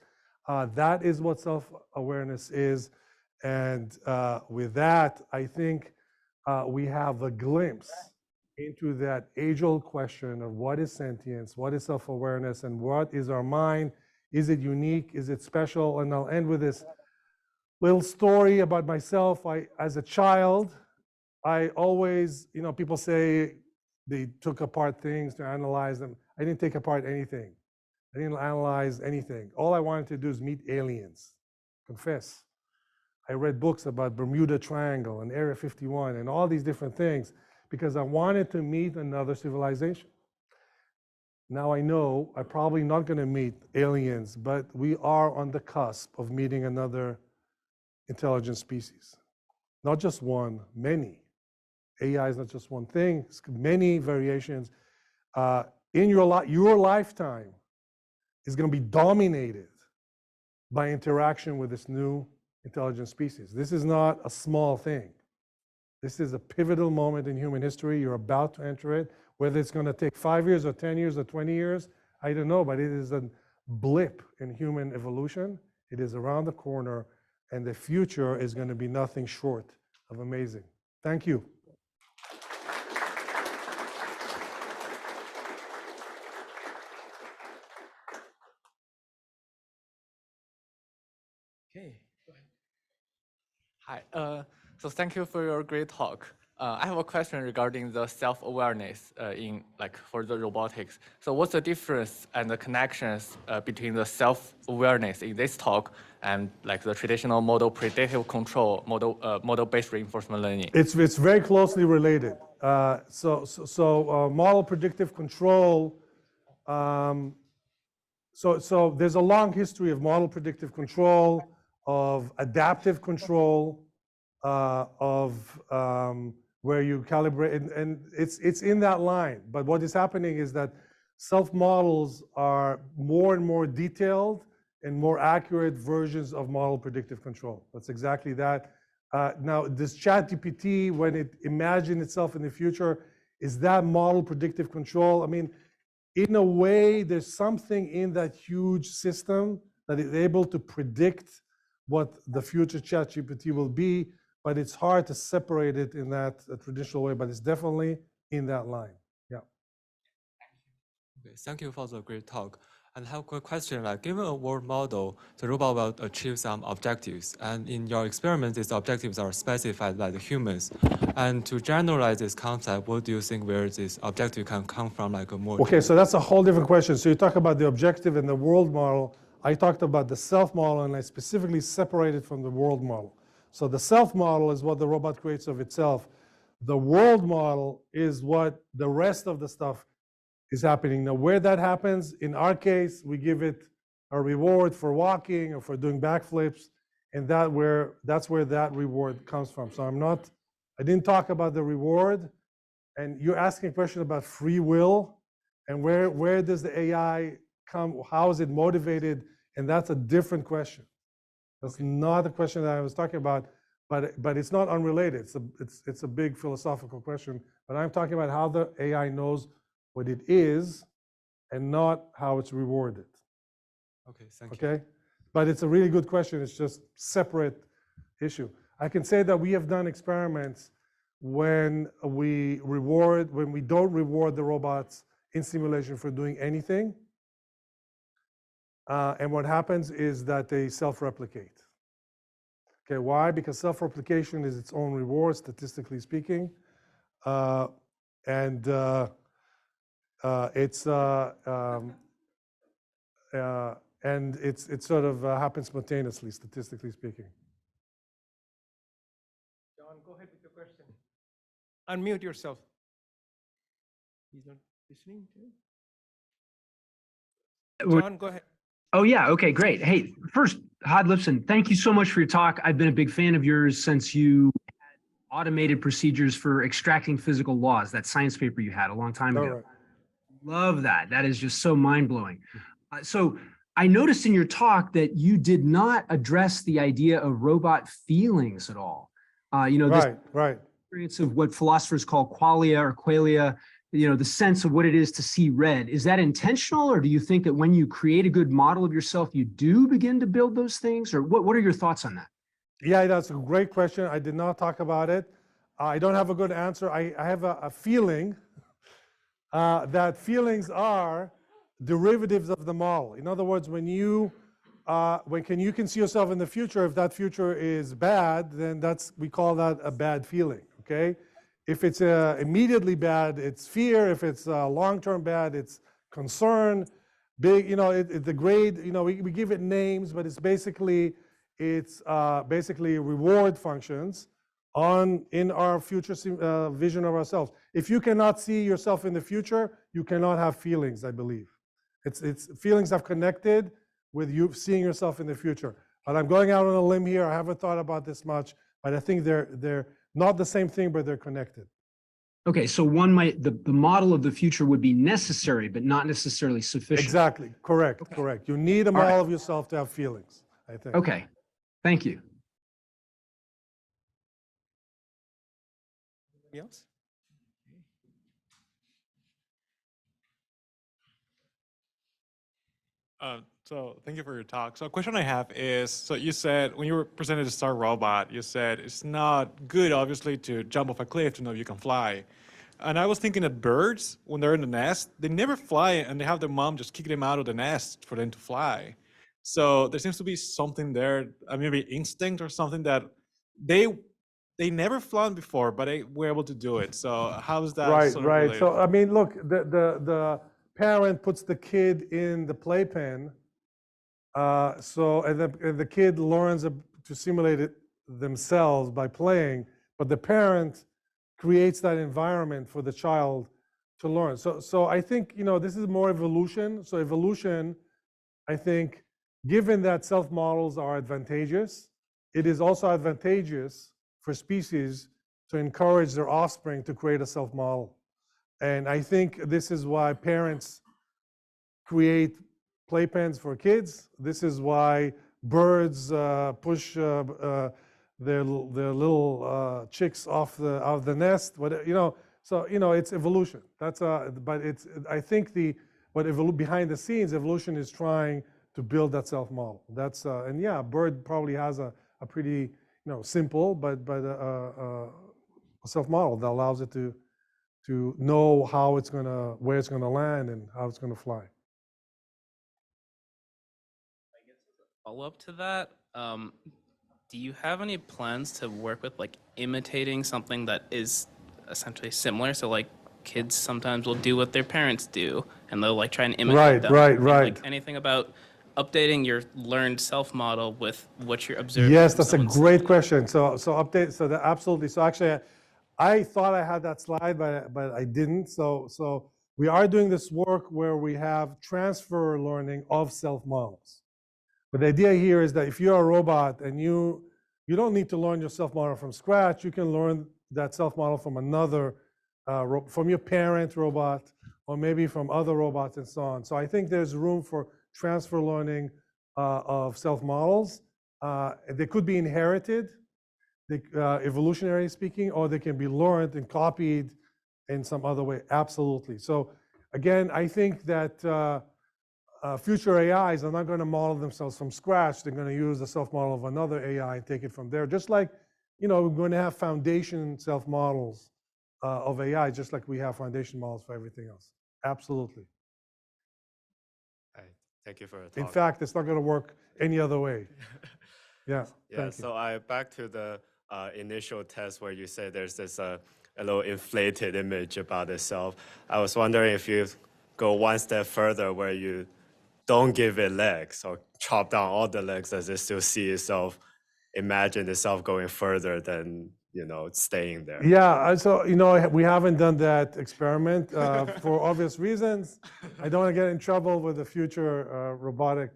That is what self-awareness is. And with that, I think we have a glimpse into that age-old question of what is sentience, what is self-awareness, and what is our mind? Is it unique? Is it special? And I'll end with this little story about myself. As a child, I always, people say they took apart things to analyze them. I didn't take apart anything. I didn't analyze anything. All I wanted to do is meet aliens, confess. I read books about Bermuda Triangle and Area 51 and all these different things because I wanted to meet another civilization. Now I know I'm probably not going to meet aliens, but we are on the cusp of meeting another intelligent species. Not just one, many. AI is not just one thing, it's many variations. In your lifetime is going to be dominated by interaction with this new intelligent species. This is not a small thing. This is a pivotal moment in human history. You're about to enter it. Whether it's going to take 5 years or 10 years or 20 years, I don't know, but it is a blip in human evolution. It is around the corner, and the future is going to be nothing short of amazing. Thank you. Okay, go ahead. Hi, so thank you for your great talk. I have a question regarding the self-awareness for the robotics. So what's the difference and the connections between the self-awareness in this talk and the traditional model predictive control, model-based reinforcement learning? It's very closely related. Model predictive control, so there's a long history of model predictive control, of adaptive control, where you calibrate, and it's in that line. But what is happening is that self-models are more and more detailed and more accurate versions of model predictive control. That's exactly that. Now, this ChatGPT, when it imagines itself in the future, is that model predictive control? I mean, in a way, there's something in that huge system that is able to predict what the future ChatGPT will be, but it's hard to separate it in that traditional way, but it's definitely in that line. Yeah. Okay, thank you for the great talk. And I have a quick question, given a world model, the robot will achieve some objectives. And in your experiment, these objectives are specified by the humans. And to generalize this concept, what do you think where this objective can come from, a more... Okay, so that's a whole different question. So you talk about the objective and the world model. I talked about the self model, and I specifically separated from the world model. So the self model is what the robot creates of itself. The world model is what the rest of the stuff is happening. Now, where that happens, in our case, we give it a reward for walking or for doing backflips, and that's where that reward comes from. So I didn't talk about the reward, and you're asking a question about free will, and where does the AI come, how is it motivated, and that's a different question. That's not the question that I was talking about, but it's not unrelated. It's a big philosophical question, but I'm talking about how the AI knows what it is and not how it's rewarded. Okay, thank you. Okay? But it's a really good question. It's just separate issue. I can say that we have done experiments when we don't reward the robots in simulation for doing anything. And what happens is that they self-replicate. Okay, why? Because self-replication is its own reward, statistically speaking. And it sort of happens spontaneously, statistically speaking. John, go ahead with your question. Unmute yourself. He's not listening to you. John, go ahead. Oh, yeah. Okay, great. Hey, first, Lipson, thank you so much for your talk. I've been a big fan of yours since you had automated procedures for extracting physical laws, that science paper you had a long time ago. Right. Love that. That is just so mind-blowing. So I noticed in your talk that you did not address the idea of robot feelings at all. This Right. experience of what philosophers call qualia or qualia, the sense of what it is to see red. Is that intentional, or do you think that when you create a good model of yourself, you do begin to build those things? Or what are your thoughts on that? Yeah, that's a great question. I did not talk about it. I don't have a good answer. I have a feeling that feelings are derivatives of the model. In other words, when you can see yourself in the future, if that future is bad, then we call that a bad feeling, okay? If it's immediately bad, it's fear. If it's long-term bad, it's concern. The grade, we give it names, but it's basically reward functions in our future vision of ourselves. If you cannot see yourself in the future, you cannot have feelings, I believe. Feelings have connected with you seeing yourself in the future. But I'm going out on a limb here. I haven't thought about this much, but I think they're not the same thing, but they're connected. Okay, so the model of the future would be necessary, but not necessarily sufficient. Exactly, correct, Okay. correct. You need a model of yourself to have feelings, I think. Okay, thank you. Anybody else? So thank you for your talk. So a question I have is, so you said when you were presented the Star Robot, you said it's not good, obviously, to jump off a cliff to know if you can fly. And I was thinking that birds, when they're in the nest, they never fly, and they have their mom just kick them out of the nest for them to fly. So there seems to be something there, maybe instinct or something that they never flown before, but they were able to do it. So how is that Right, sort of right. related? So, I mean, look, the parent puts the kid in the playpen, and the kid learns to simulate it themselves by playing, but the parent creates that environment for the child to learn. So I think, this is more evolution. So evolution, I think, given that self-models are advantageous, it is also advantageous for species to encourage their offspring to create a self-model. And I think this is why parents create playpens for kids. This is why birds push their little chicks off the nest. So it's evolution. I think behind the scenes, evolution is trying to build that self-model. And yeah, a bird probably has a pretty simple but a self-model that allows it to know where it's gonna land and how it's gonna fly. I guess as a follow-up to that, do you have any plans to work with imitating something that is essentially similar? So kids sometimes will do what their parents do, and they'll try and imitate them. Right. Anything about updating your learned self-model with what you're observing? Yes, that's a great question. Absolutely. So actually, I thought I had that slide, but I didn't. So We are doing this work where we have transfer learning of self models. But the idea here is that if you're a robot and you don't need to learn your self model from scratch, you can learn that self model from another, from your parent robot, or maybe from other robots and so on. So I think there's room for transfer learning of self models. They could be inherited, evolutionary speaking, or they can be learned and copied in some other way. Absolutely. So again, I think that future AIs are not going to model themselves from scratch. They're going to use the self-model of another AI and take it from there. Just like, we're going to have foundation self-models of AI, just like we have foundation models for everything else. Absolutely. Hi, thank you for your talk. In fact, it's not going to work any other way. Yeah. Yeah, so back to the initial test where you say there's this a little inflated image about itself. I was wondering if you go one step further where you don't give it legs or chop down all the legs, does it still see itself, imagine itself going further than, staying there? Yeah, so, we haven't done that experiment for obvious reasons. I don't want to get in trouble with the future robotic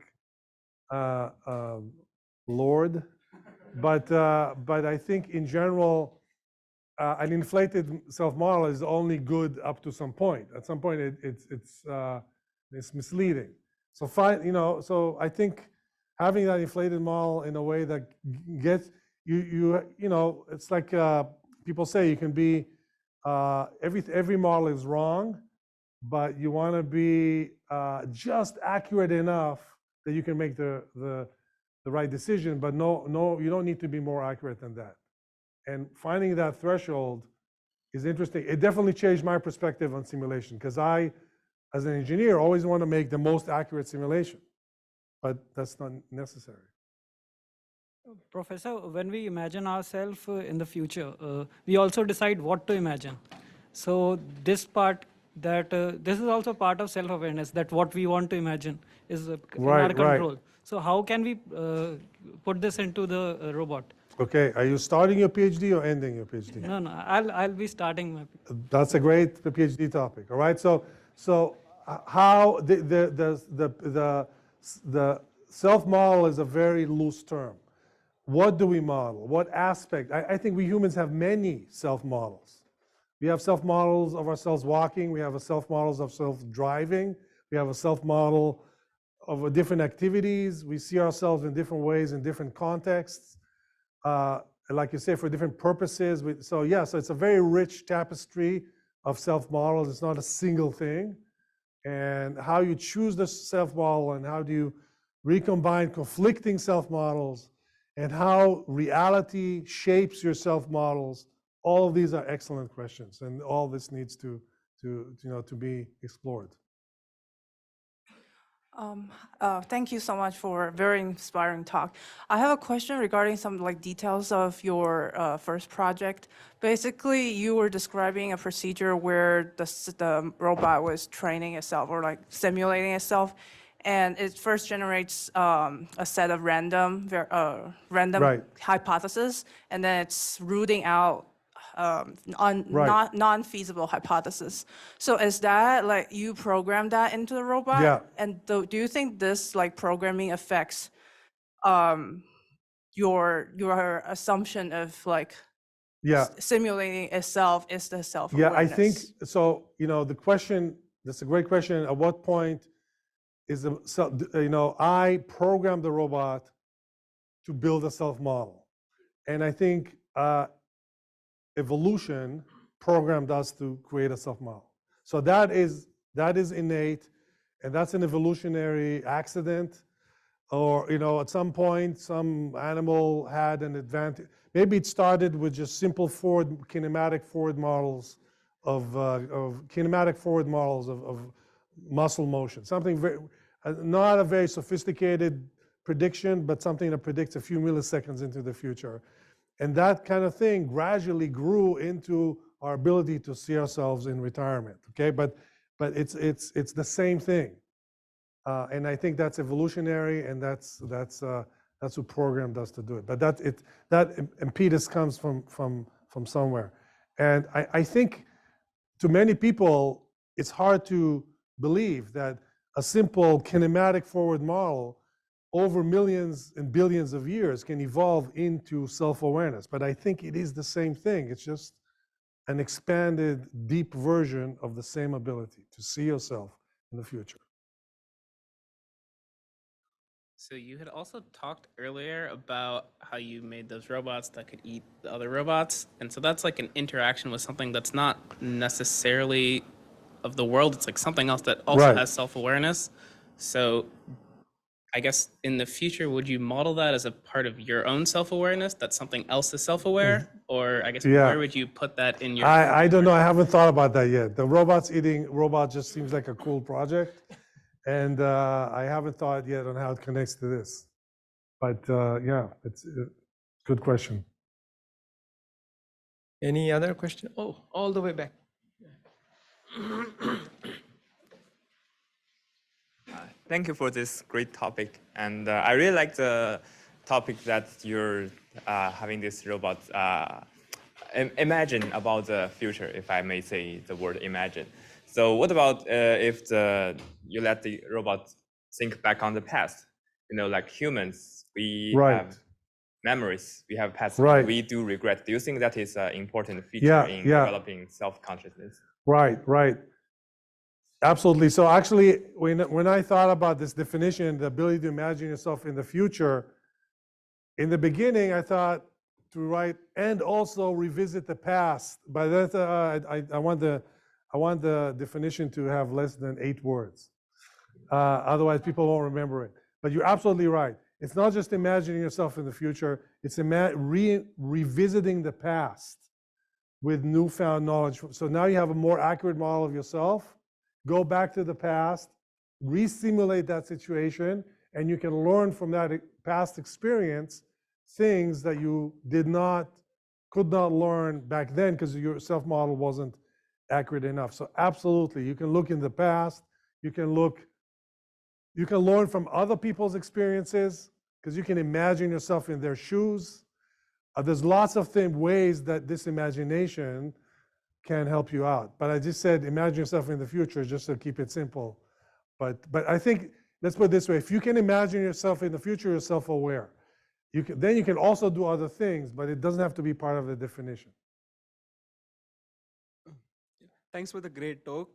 lord. But I think in general, an inflated self-model is only good up to some point. At some point, it's misleading. So so I think having that inflated model in a way that gets it's like people say you can be every model is wrong, but you want to be just accurate enough that you can make the right decision. But no, you don't need to be more accurate than that. And finding that threshold is interesting. It definitely changed my perspective on simulation, because I, as an engineer, always want to make the most accurate simulation, but that's not necessary. Professor, when we imagine ourselves in the future, we also decide what to imagine. So this part, this is also part of self-awareness, that what we want to imagine is in our control. Right. So how can we put this into the robot? Okay, are you starting your PhD or ending your PhD? No, I'll be starting my. That's a great PhD topic. All right, so how the self-model is a very loose term. What do we model? What aspect? I think we humans have many self-models. We have self-models of ourselves walking. We have a self-models of self-driving. We have a self-model of different activities. We see ourselves in different ways in different contexts. Like you say, for different purposes. So it's a very rich tapestry of self-models. It's not a single thing. And how you choose the self-model and how do you recombine conflicting self-models and how reality shapes your self-models, all of these are excellent questions. And all this needs to be explored. Thank you so much for a very inspiring talk. I have a question regarding some details of your first project. Basically, you were describing a procedure where the robot was training itself or simulating itself, and it first generates a set of random Right. hypotheses, and then it's rooting out non-feasible hypothesis. So is that you program that into the robot? Yeah. And do you think this programming affects your assumption of Yeah. simulating itself is the self-awareness? Yeah, I think so. The question, that's a great question. At what point is I programmed the robot to build a self-model, and I think evolution programmed us to create a self-model. So that is innate, and that's an evolutionary accident. Or at some point, some animal had an advantage. Maybe it started with just simple kinematic forward models of muscle motion. Something very, not a very sophisticated prediction, but something that predicts a few milliseconds into the future. And that kind of thing gradually grew into our ability to see ourselves in retirement. Okay, but it's the same thing, and I think that's evolutionary, and that's what programmed us to do it. But that impetus comes from somewhere, and I think to many people it's hard to believe that a simple kinematic forward model over millions and billions of years can evolve into self-awareness. But I think it is the same thing. It's just an expanded, deep version of the same ability to see yourself in the future. So you had also talked earlier about how you made those robots that could eat the other robots. And so that's like an interaction with something that's not necessarily of the world. It's like something else that also Right. has self-awareness. So I guess in the future, would you model that as a part of your own self-awareness, that something else is self-aware? Or I guess Yeah. where would you put that in your? I don't know. I haven't thought about that yet. The robots eating robots just seems like a cool project. And I haven't thought yet on how it connects to this. But yeah, it's a good question. Any other question? Oh, all the way back. Thank you for this great topic. And I really like the topic that you're having this robot imagine about the future, if I may say the word imagine. So what about if you let the robot think back on the past? You know, like humans, we Right. have memories, we have past, Right. we do regret. Do you think that is an important feature Yeah, in yeah. developing self-consciousness? Right, right. Absolutely. So actually, when I thought about this definition, the ability to imagine yourself in the future, in the beginning, I thought to write and also revisit the past. But that's, I want the definition to have less than 8 words. Otherwise, people won't remember it. But you're absolutely right. It's not just imagining yourself in the future. It's revisiting the past with newfound knowledge. So now you have a more accurate model of yourself. Go back to the past, re-simulate that situation, and you can learn from that past experience things that you could not learn back then because your self-model wasn't accurate enough. So absolutely, you can look in the past, you can learn from other people's experiences because you can imagine yourself in their shoes. There's lots of ways that this imagination can help you out. But I just said, imagine yourself in the future, just to keep it simple. But I think, let's put it this way, if you can imagine yourself in the future, you're self-aware. Then you can also do other things, but it doesn't have to be part of the definition. Thanks for the great talk.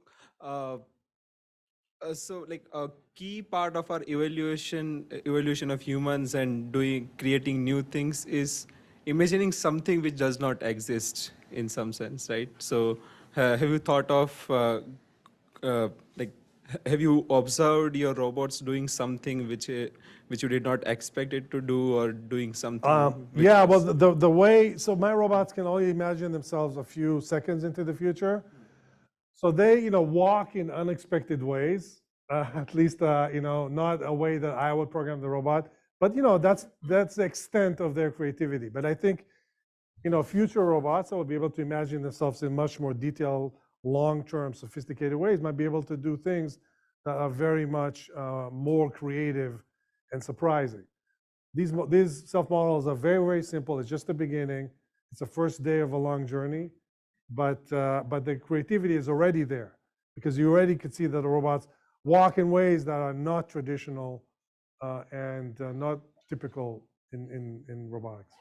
So like a key part of our evolution of humans and creating new things is imagining something which does not exist in some sense, right? So have you thought of have you observed your robots doing something which you did not expect it to do, or doing something? Yeah, well, the way, so my robots can only imagine themselves a few seconds into the future. So they, walk in unexpected ways, at least, not a way that I would program the robot. But, that's the extent of their creativity. But I think, future robots that will be able to imagine themselves in much more detailed, long-term, sophisticated ways might be able to do things that are very much more creative and surprising. These self-models are very, very simple. It's just the beginning. It's the first day of a long journey. But the creativity is already there because you already could see that the robots walk in ways that are not traditional and not typical in robotics.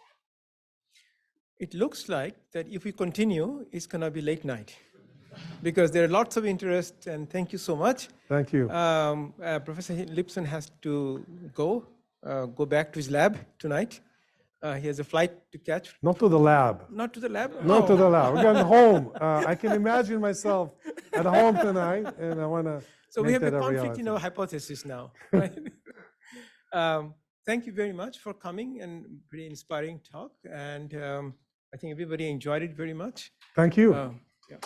It looks like that if we continue, it's going to be late night because there are lots of interest, and thank you so much. Thank you. Professor Lipson has to go back to his lab tonight. He has a flight to catch. Not to the lab. Not to the lab? Not to the lab. We're going home. I can imagine myself at home tonight, and I want to. So we have a conflict in our hypothesis now. Right? Thank you very much for coming, and pretty inspiring talk. And I think everybody enjoyed it very much. Thank you. Yeah.